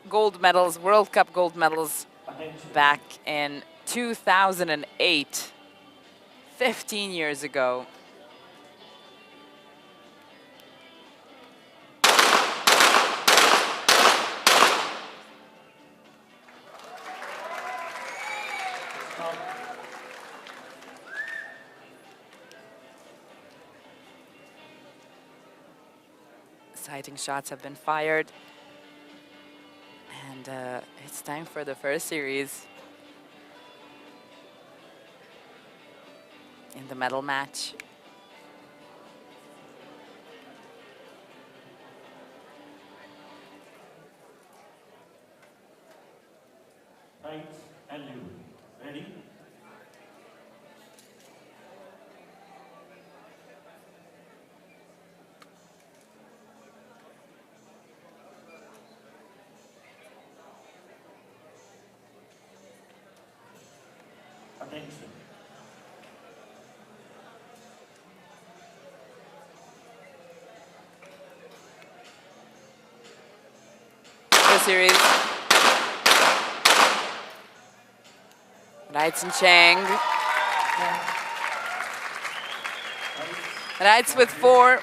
gold medals, World Cup gold medals, Attention. back in 2008, 15 years ago. Stop. Exciting shots have been fired. And it's time for the first series in the medal match. Right and you. Ready? Attention. The series. Reitz and Chang. Reitz with 4.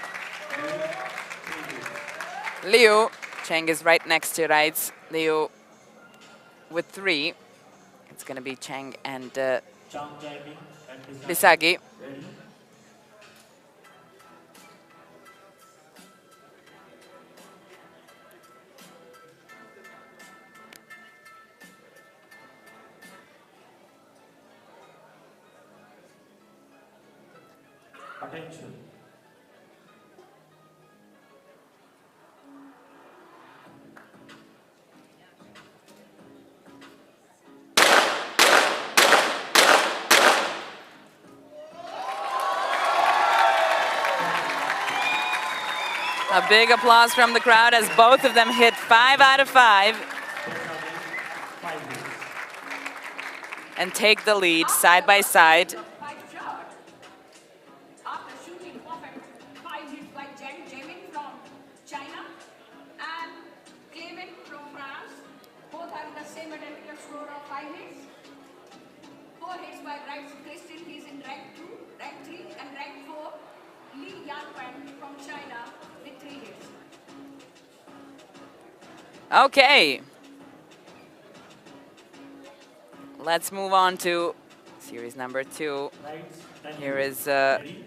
Liu. Chang is right next to Reitz. Liu with 3. It's going to be Chang and Chang Jaiming and Visagi. Ready? Attention. A big applause from the crowd as both of them hit 5 out of 5 5 hits. and take the lead side by side. 5 shot. After shooting perfect 5 hits by Zhang Jimin from China and Clement from France, both having the same identical score of 5 hits. 4 hits by Reitz Christian, he's in rank 2, rank 3 and rank 4. Li Yanquan from China with 3 hits. Okay. Let's move on to series number 2. Right and Here you. is Ready?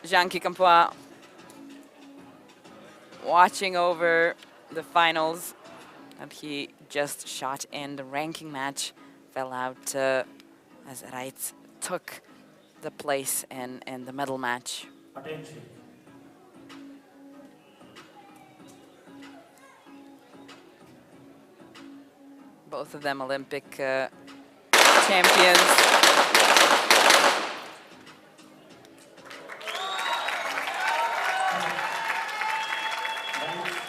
Jean Kikampua watching over the finals that he just shot in. The ranking match fell out as Reitz took the place in the medal match. Attention. Both of them Olympic champions.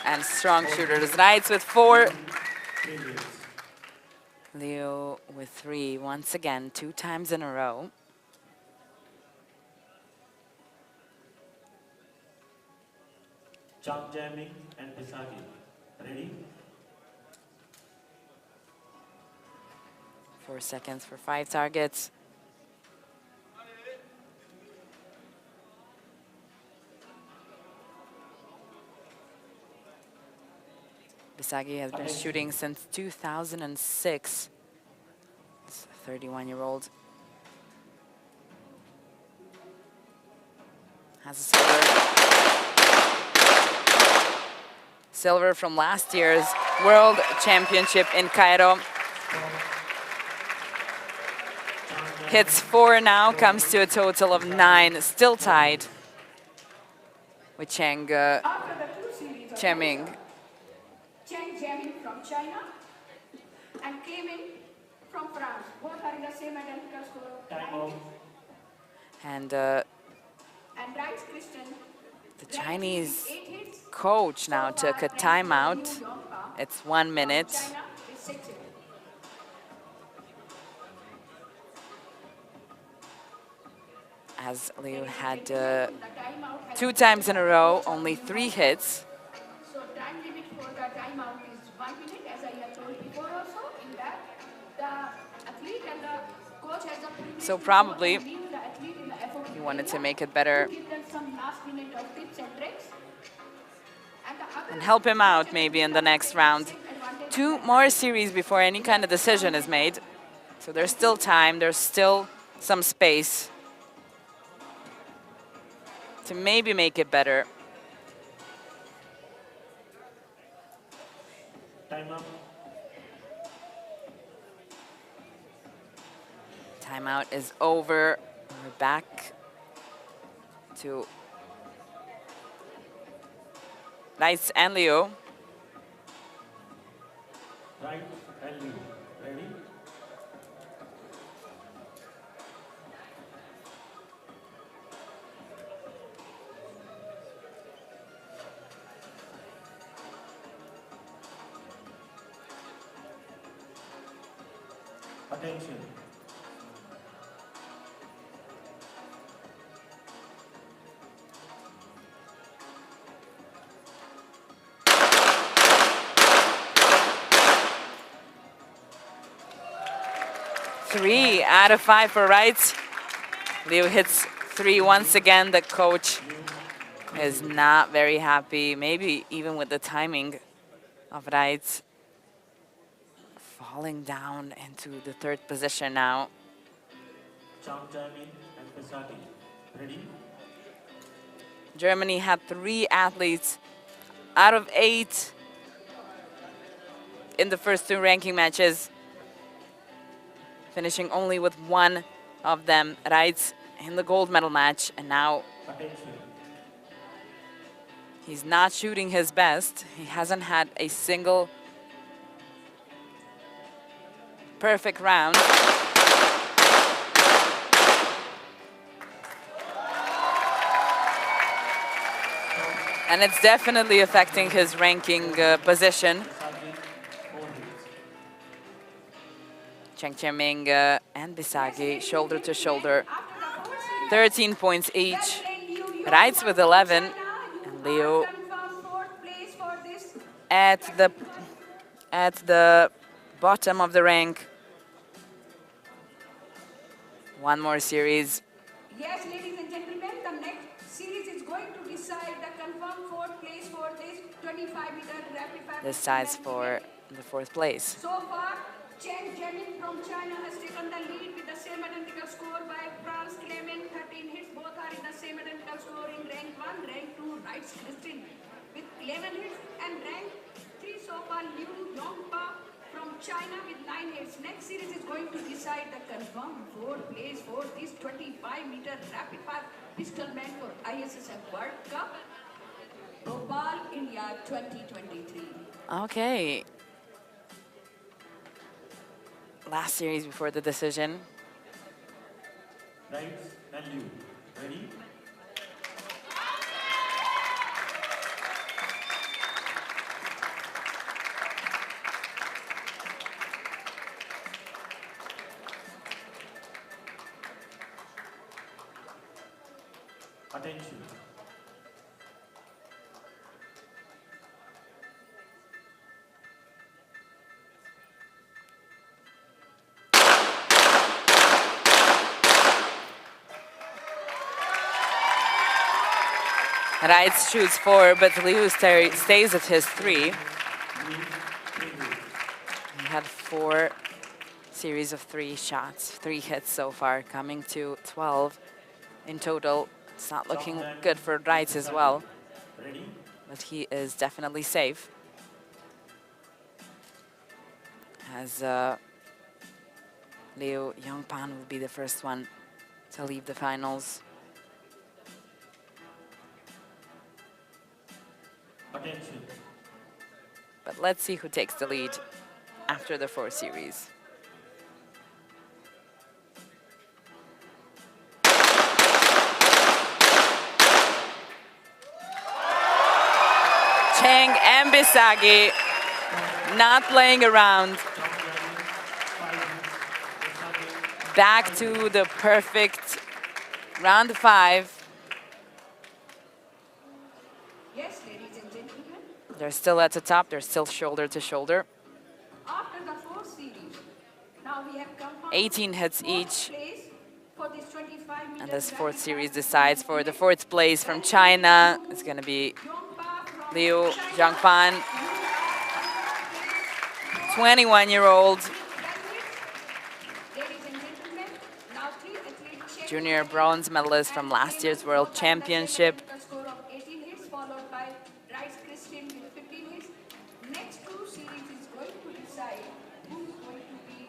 And strong shooters. Reitz with 4. 3 hits. Liu with 3 once again, 2 times in a row. Chang Jaiming and Visagi. Ready? 4 seconds for 5 targets. Bisagi has been shooting since 2006. This 31-year-old has a silver from last year's World Championship in Cairo. Hits 4 now, comes to a total of 9, still tied with Cheng After the two series of Cheming. Cheng Jiamin from China and Clement from France. Both are in the same identical score of Time 9 out. hits. And And Rice Christian, the Chinese 8 hits. coach now So far, took a ranked timeout. Liu Yongpa It's 1 from minute. China is 6 hits. As Liu Ladies and had gentlemen, the timeout has 2 times in a row, only 3 hits. So time limit for the timeout is 1 minute, as I have told before also. In that, the athlete and the coach has the privilege So to probably go and leave the athlete in the FOD he wanted to area make it better to give them some last minute of tips and tricks. and help him out maybe in the next round. 2 more series before any kind of decision is made. So there's still time, there's still some space to maybe make it better. Time up. Timeout is over. We're back to Rice and Liu. Right and Liu. Ready? Attention. Three out of 5 for Rice. Liu hits 3 once again. The coach is not very happy, maybe even with the timing of Rice. Falling down into the 3rd position now. Chang Jamin and Pisati. Ready? Germany had 3 athletes out of 8 in the first 2 ranking matches, finishing only with 1 of them, Rice, in the gold medal match. And now Attention. he's not shooting his best. He hasn't had a single perfect round. And it's definitely affecting his ranking position. Pisati. 4 hits. Cheng Cheming and Bisagi shoulder to shoulder, After the 4 series, 13 points each. President Liu Yongpa Rice with from 11, China, and you Liu are confirmed 4th place for this. at the bottom of the rank. 1 more series. Yes, ladies and gentlemen, the next series is going to decide the confirmed 4th place for this 25-meter rapid fire. This ties for the 4th place. So far, Chen Jiamin from China has taken the lead with the same identical score by France Clement, 13 hits. Both are in the same identical score in rank 1, rank 2, Rice Christian with 11 hits, and rank 3 so far Liu Yongpa from China with 9 hits. Next series is going to decide the confirmed 4th place for this 25-meter rapid fire pistol man for ISSF World Cup, Bhopal-India 2023. Okay. Last series before the decision. Right and Liu. Ready? Attention. Rice shoots 4, but Liu stays at his 3. Greece, 3 hits. He had 4 series of 3 shots, 3 hits so far, coming to 12 in total. It's not looking Changjan good for Reitz as well, Ready? but he is definitely safe. As Liu Yongpan will be the first one to leave the finals. Attention. But let's see who takes the lead after the 4 series. Chang and Bisagi not playing around. Back to the perfect round 5. Yes, ladies and gentlemen, They're still at the top. They're still shoulder to shoulder. after the 4th series, now we have come 18 hits each. place for this 25-meter And this 4th series rapid-fire decides for the event. 4th place from China. It's going to be Yongpa from Liu China. Jiangpan, 21-year-old Ladies and gentlemen, now 3 athletes check junior bronze medalist from last year's World Championship. with a score of 18 hits, followed by Rice Christian with 15 hits. Next 2 series is going to decide who's going to be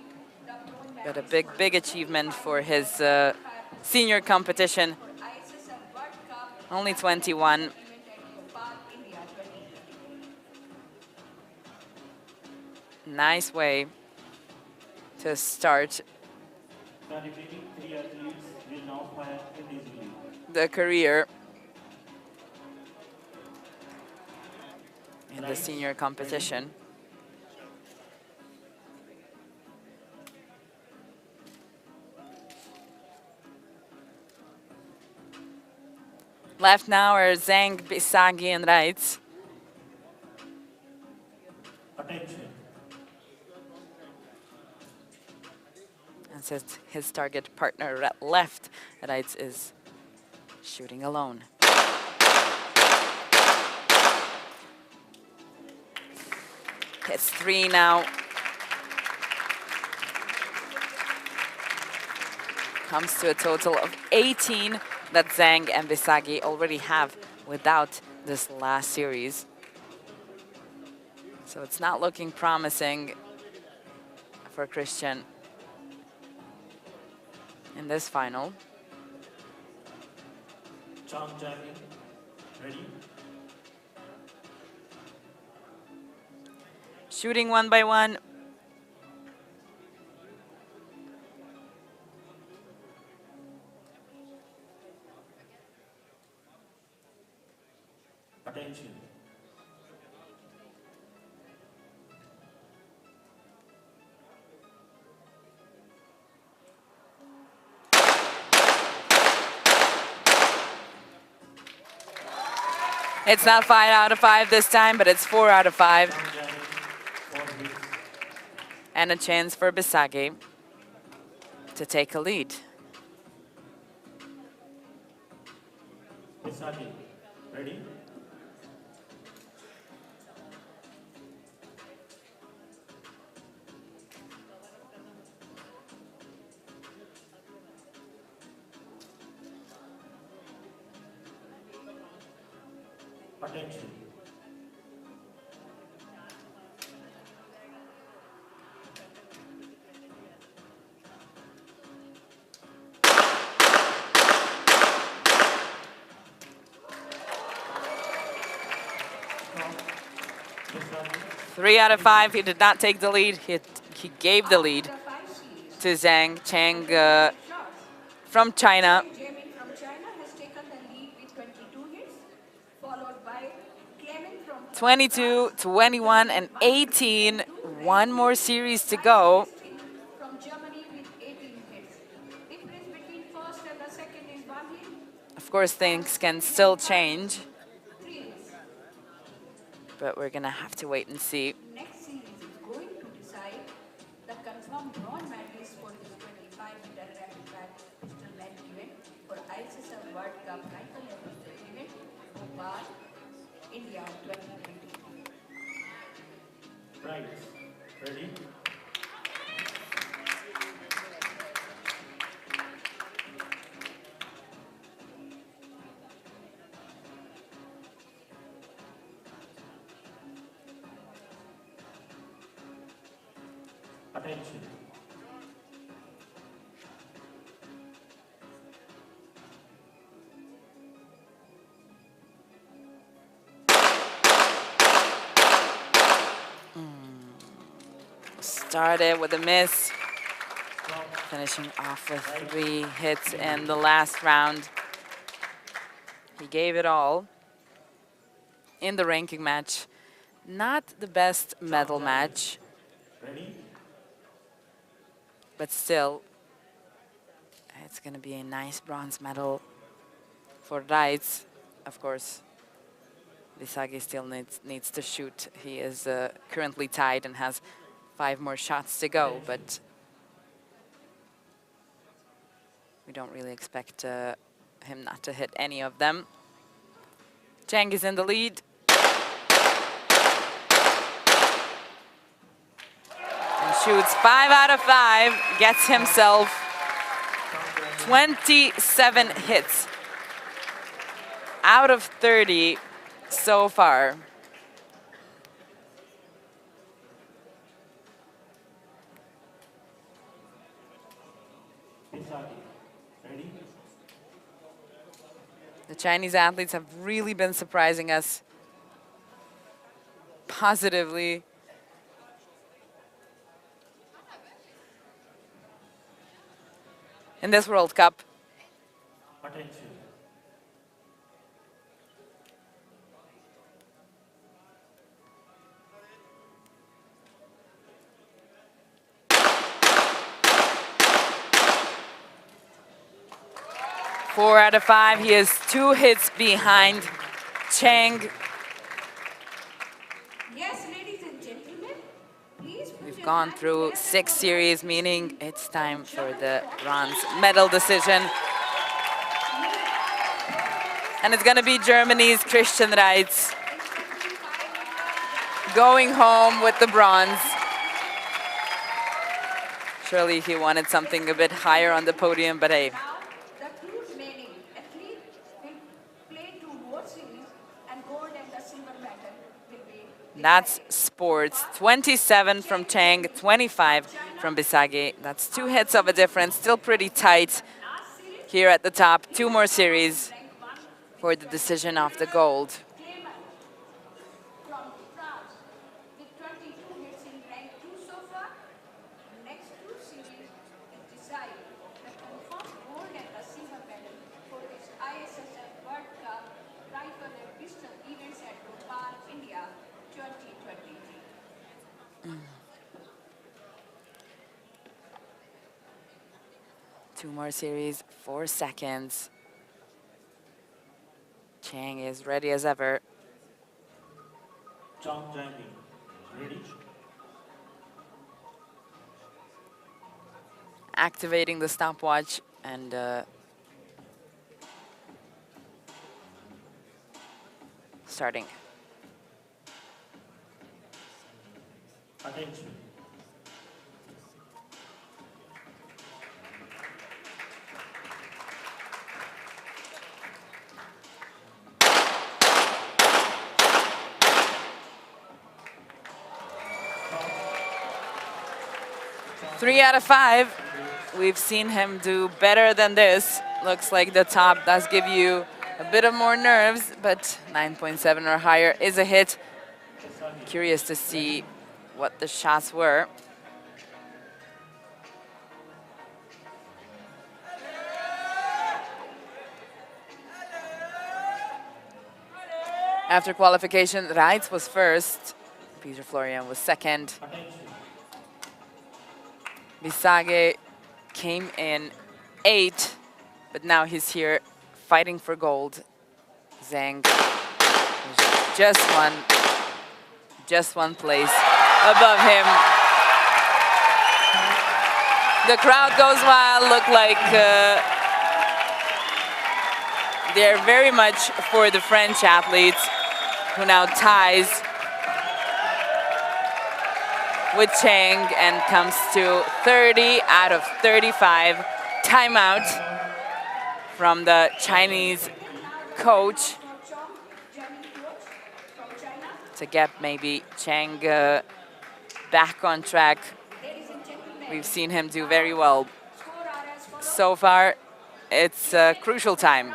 the bronze But a medalist big achievement for his senior competition. for ISSL World Cup Only 21. event at Bhopal-India 2020. Nice way to start The remaining 3 athletes will now fire individually. the career in the senior competition. Left now are Zhang, Bisagi, and Reitz. Attention. And says his target partner left, Reitz is shooting alone. Hits 3 now. Comes to a total of 18 that Zhang and Bisagi already have without this last series. So it's not looking promising for Christian in this final. Changjan ready? Shooting 1 by 1. Attention. It's not 5 out of 5 this time, but it's 4 out of 5. Changjan 4 hits. And a chance for Bisagi to take a lead. Bisagi ready? Attention. Bisagi 3 out of 5. He did not take the lead. He gave the lead The 5 series to Zhang. Chang shots. from China. Jamin from China has taken the lead with 22 hits, followed by Clement from 22, 21, and 18. One more series to go. from Germany with 18 hits. Difference between first and the second is 1 hit, Of course, things can still change, 3 hits. but we're gonna have to wait and see. Next series is going to decide the confirmed bronze medalist for this 25-meter rapid-fire pistol match event for ISSL World Cup rifle level event, Bhopal, India 2020. Right. Ready? Attention. Started with a miss, finishing off with 3 hits in the last round. He gave it all in the ranking match. Not the best medal match, Ready? but still, it's going to be a nice bronze medal for Reitz. Of course, Visagi still needs to shoot. He is currently tied and has 5 more shots to go, but we don't really expect him not to hit any of them. Chang is in the lead. And shoots 5 out of 5, gets himself 27 hits out of 30 so far. Visagi. Ready? The Chinese athletes have really been surprising us positively. In this World Cup. Attention. Four out of 5. He is 2 hits behind Chang. Yes, ladies and gentlemen, please put We've your gone hands through together 6 for series, meaning it's time for the bronze medal decision. And it's going to be Germany's Christian Reitz going home with the bronze. Surely he wanted something a bit higher on the podium, but hey. Now, the two remaining athletes will play 2 more series, and gold and the silver medal will be That's sports. 27 from Chang, 25 from Bisagi. That's 2 hits of a difference. Still pretty tight here at the top. 2 more series for the decision of the gold. Clement from France with 22 hits in rank 2 so far. Next 2 series will decide the confirmed gold and the silver medal for this ISSF World Cup rifle and pistol events at Bhopal-India 2023. 2 more series, 4 seconds. Chang is ready as ever. Chang Jang-mi. Ready? Activating the stopwatch and starting. Attention. Three out of 5. We've seen him do better than this. Looks like the top does give you a bit of more nerves, but 9.7 or higher is a hit. Curious to see what the shots were. After qualification, Reitz was first. Peter Florian was second. Attention. Bisage came in 8, but now he's here fighting for gold. Zhang is just one place above him. The crowd goes wild. Look like they're very much for the French athletes who now ties with Chang and comes to 30 out of 35. Timeout from the Chinese coach to get maybe Chang back on track. We've seen him do very well. So far, it's a crucial time.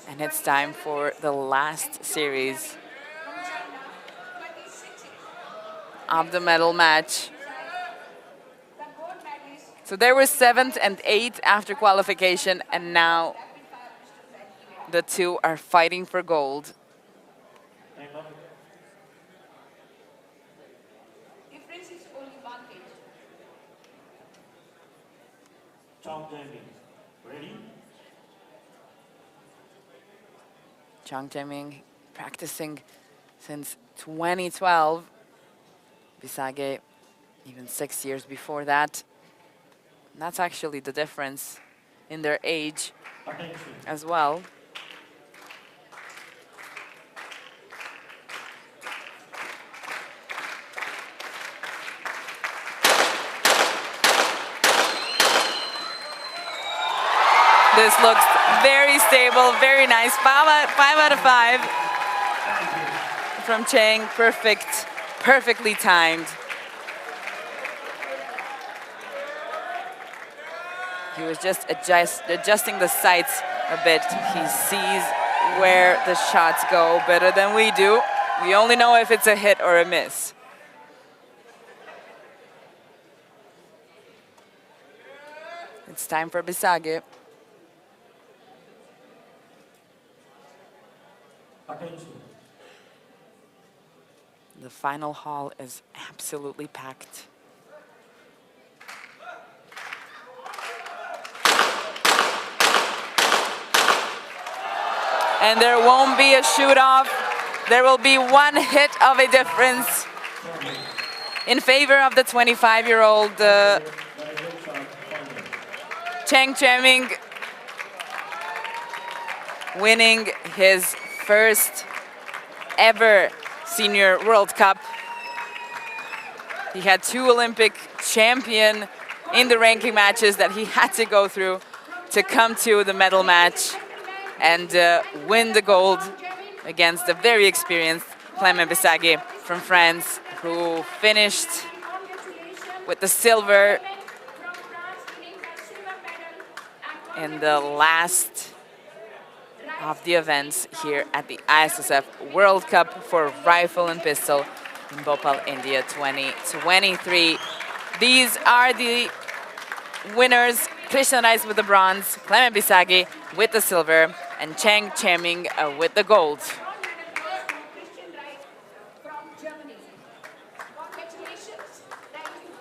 And it's time for the last series of the medal match. So there were 7th and 8th after qualification, and now the two are fighting for gold. Time up. Difference is only 1 hit. Chong Jae-min. Ready? Chang Jae-min practicing since 2012. Bisage even 6 years before that. And that's actually the difference in their age Attention. as well. This looks very stable, very nice. 5 out of 5 from Chang. Perfectly timed. He was just adjusting the sights a bit. He sees where the shots go better than we do. We only know if it's a hit or a miss. It's time for Bisage. Attention. The final hall is absolutely packed. And there won't be a shoot-off. There will be 1 hit of a difference in favor of the 25-year-old Chang Jae-min, winning his first ever Senior World Cup. He had 2 Olympic champion in the ranking matches that he had to go through to come to the medal match and win the gold against a very experienced Clément Bisage from France, who finished with the silver in the last of the events here at the ISSF World Cup for Rifle and Pistol in Bhopal-India 2023. These are the winners: Christian Reis with the bronze, Clément Bisage with the silver, and Chang Jae-min with the gold. Christian Reich from Germany. Congratulations. Thank you.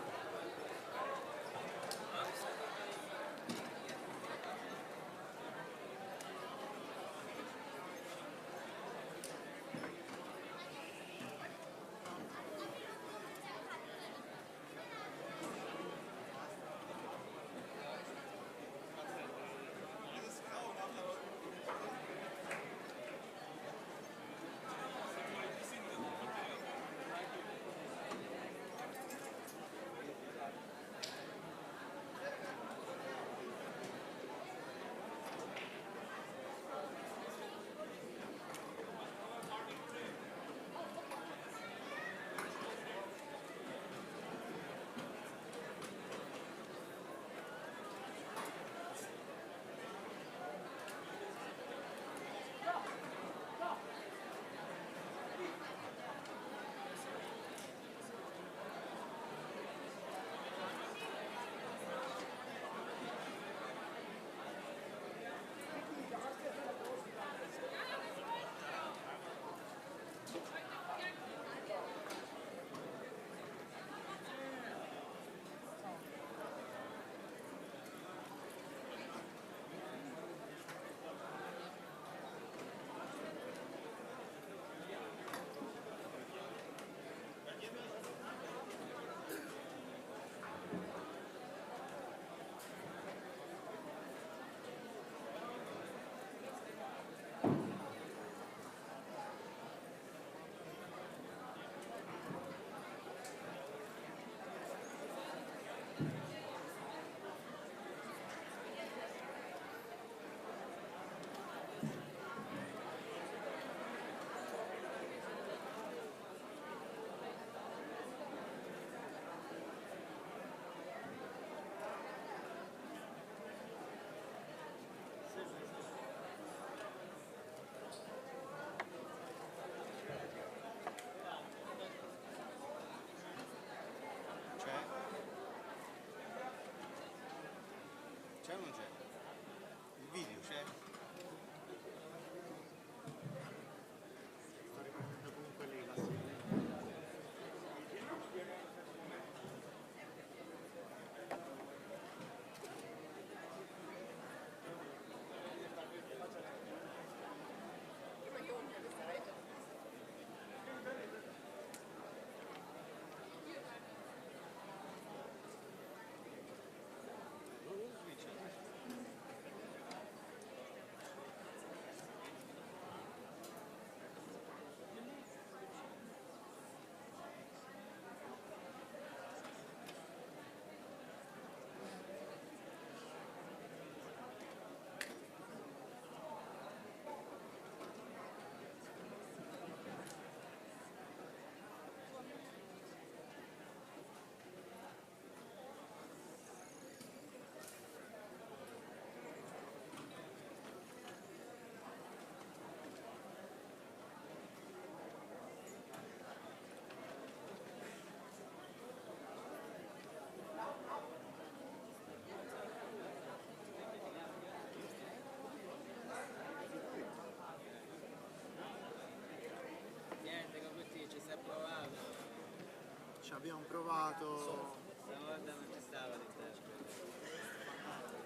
abbiamo provato.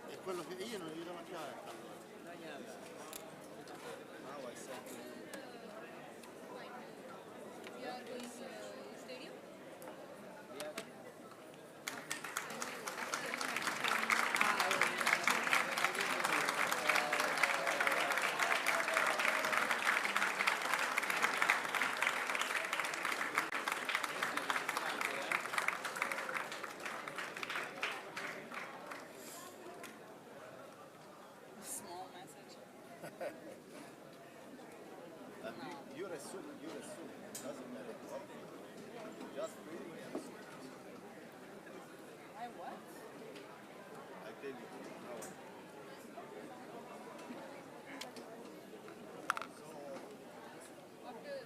È quello che io non gli do la chiavetta. Now I said We are going stadium. Small message. you're assuming, doesn't matter what. Just reading and assuming. I what? I tell you now. So After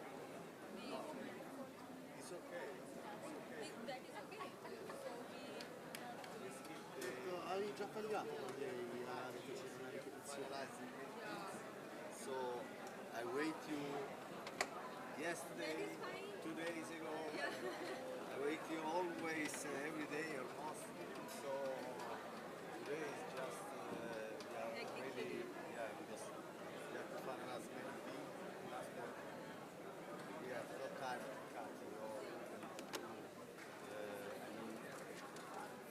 we, it's okay. that is okay. So we Avevi già tagliato la ripetizione. So I wait you yesterday, 2 days ago. I wait you always, every day almost. So today is just we are really, because we have to find as many things. We have no time to cut.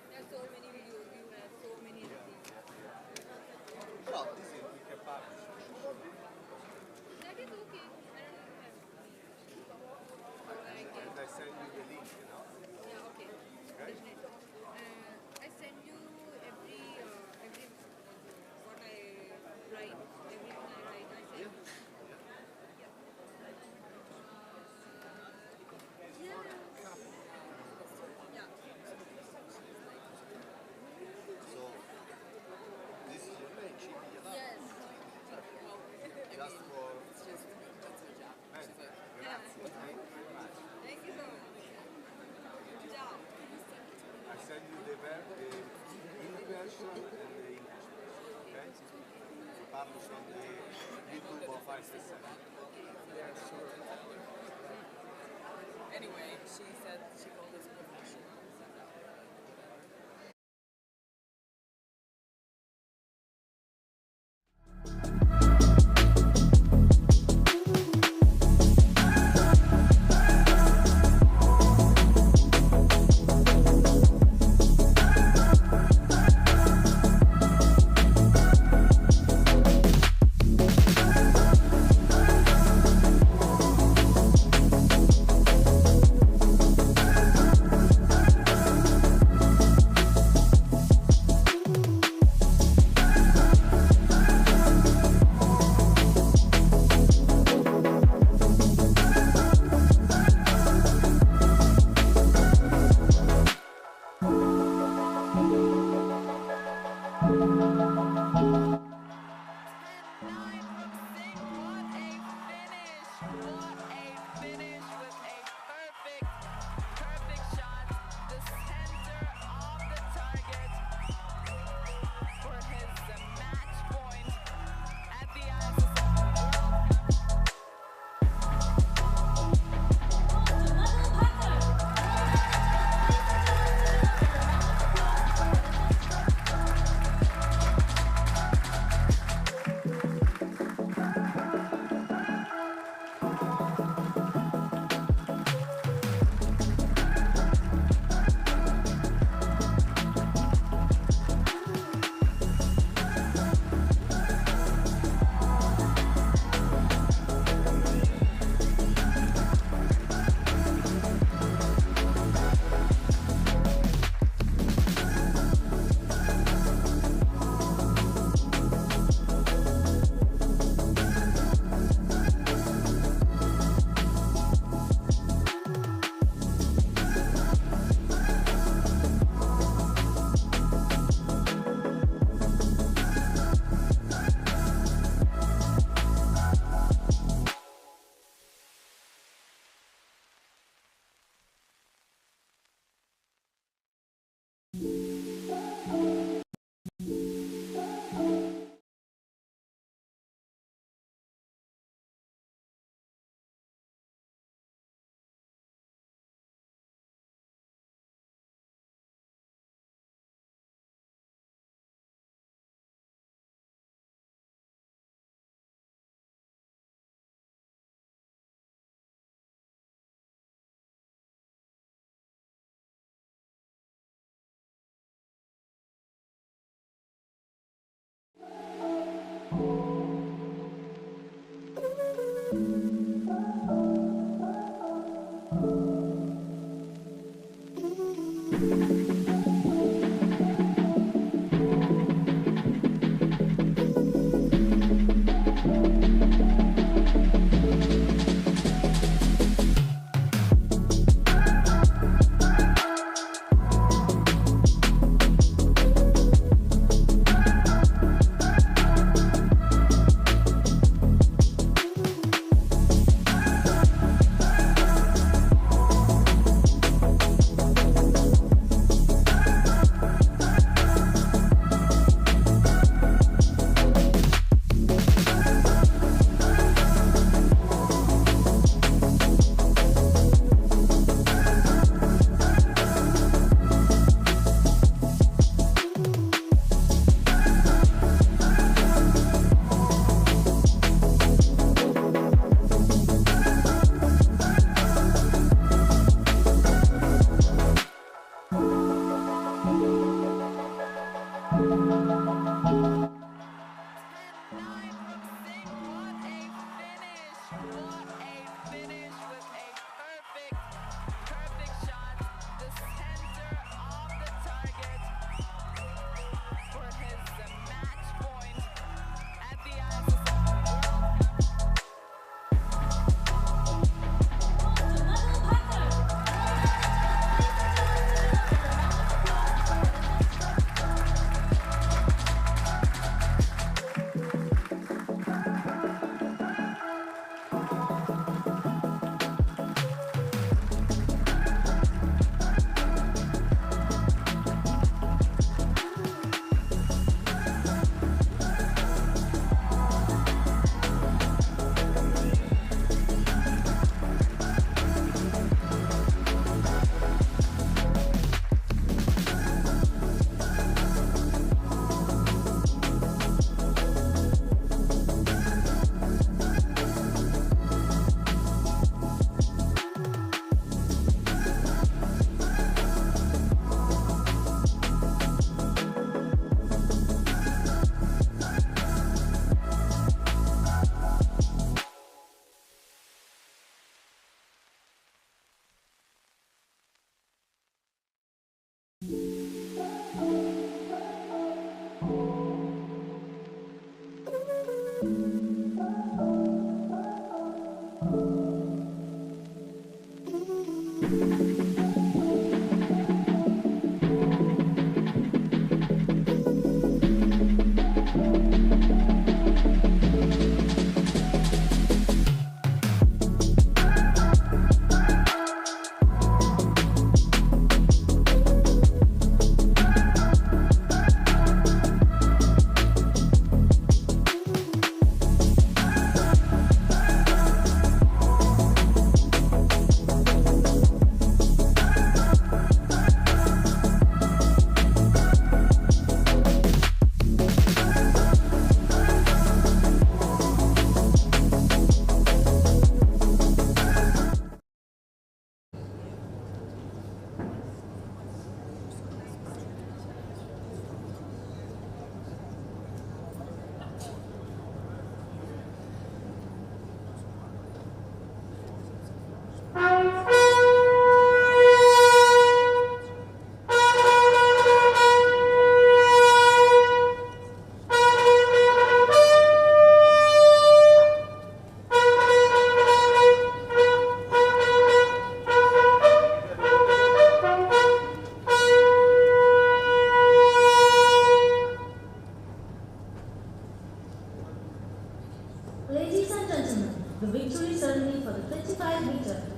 there are so many videos. You have so many things. Però this is we can publish. That is okay. And I send you the link, you know. Yeah, okay. Okay? I send you every what I write. Everything I write, I send you. Yeah. So this is your name, Chibi. Yes. Just for It's just, that's her job. She's like, grazie. Thank you very much. Thank you so much. Ciao. I send you the verb, the English version and the English version. Okay? So publish on the YouTube of ISF. yeah, sure. Anyway, she said she called us professional.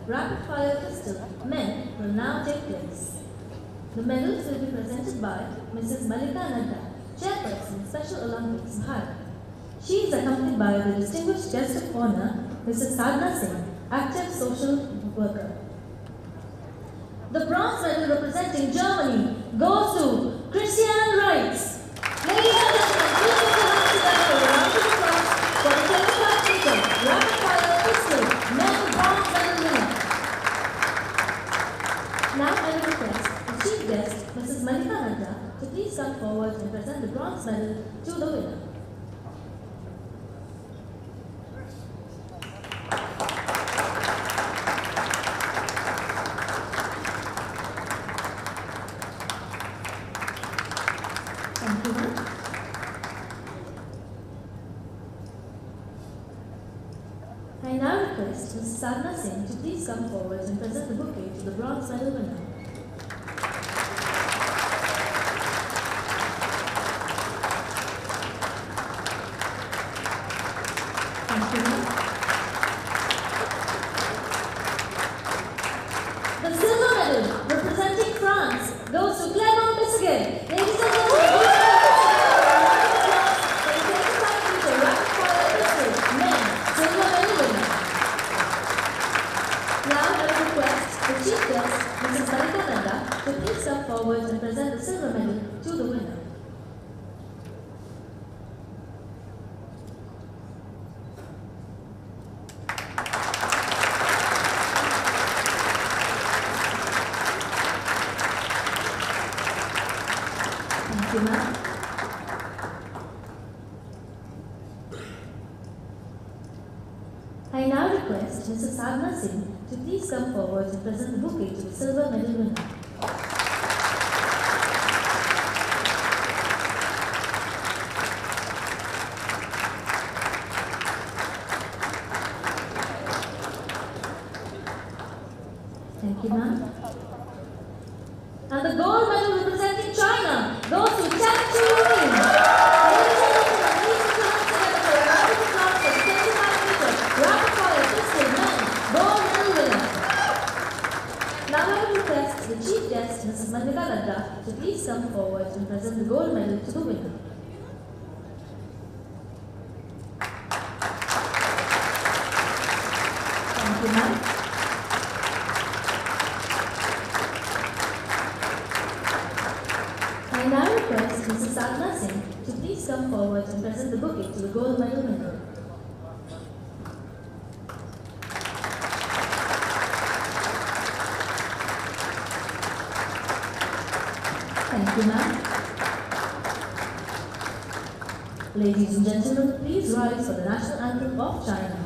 rapid-fire pistol men will now take place. The medals will be presented by Mrs. Malika Nadda, Chairperson, Special Olympics, Bharat. She is accompanied by the distinguished guest of honor, Mrs. Sadhna Singh, active social worker. The bronze medal representing Germany goes to Christian Reitz. Ladies and gentlemen, please put your hands together for a round of applause for the 25-meter rapid-fire pistol men bronze medal winner. Now I will request the chief guest, Mrs. Malika Nadda, to please come forward and present the bronze medal to the winner. Thank you, ma'am. I now request Mrs. Sadhna Singh to please come forward and present the bouquet to the bronze medal winner. Thank you, ma'am. The silver medal representing France goes to Clément Bisquet. Ladies and gentlemen, please welcome the 25-meter rapid-fire pistol men silver medal winner. Now I will request the chief guest, Mrs. Malika Nadda, to please come forward and present the silver medal to the winner. Thank you, ma'am. I now request Mrs. Sadhna Singh to please come forward and present the bouquet to the silver medal winner. Thank you, ma'am. And the gold medal representing China goes to Chen Chuyin. Ladies and gentlemen, please put your hands together for a round of applause for the 25-meter rapid-fire pistol men gold medal winner. Now I will request the chief guest, Mrs. Malika Nadda, to please come forward and present the gold medal to the winner. Thank you, ma'am. I now request Mrs. Sadhna Singh to please come forward and present the bouquet to the gold medal winner. Thank you, ma'am. Ladies and gentlemen, please rise for the national anthem of China.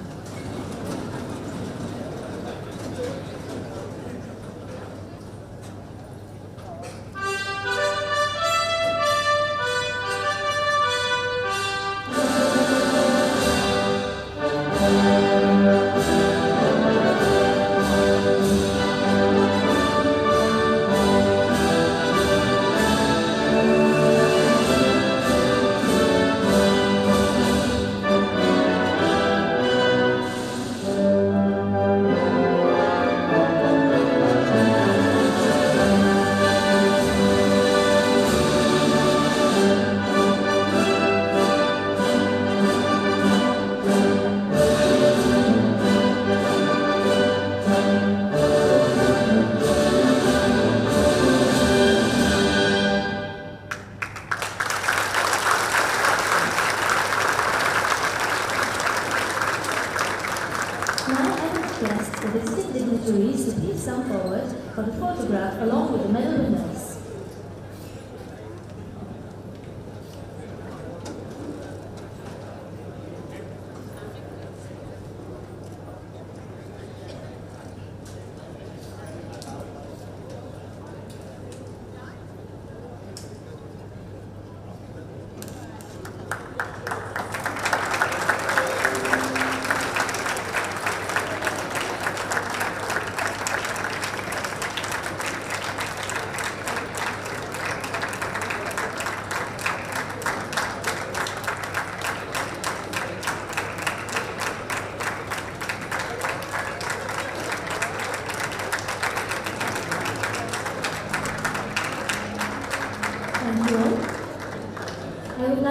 the visiting dignitaries to please come forward for the photograph along with the medal winners.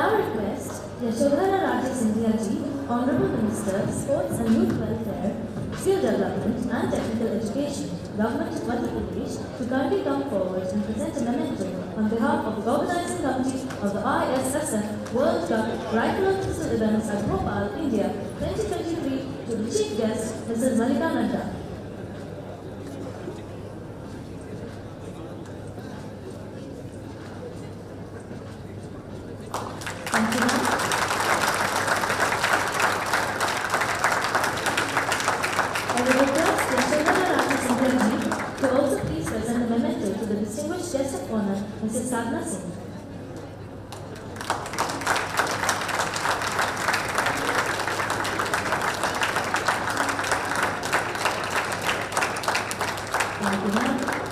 now request Yashodhara Raja Sindhya ji, Honorable Minister, Sports and Youth Welfare, Skill Development and Technical Education, Government of Madhya Pradesh, to kindly come forward and present a memento on behalf of the Organizing Committee of the ISSF World Cup Rifle and Pistol Events at Bhopal, India 2023 to the Chief Guest, Mrs. Malika Nadda. Thank you, ma'am. I will request Yashodhara Raja Sindhya ji to also please present the memento to the distinguished guest of honor, Mrs. Sadhna Singh. Thank you, ma'am.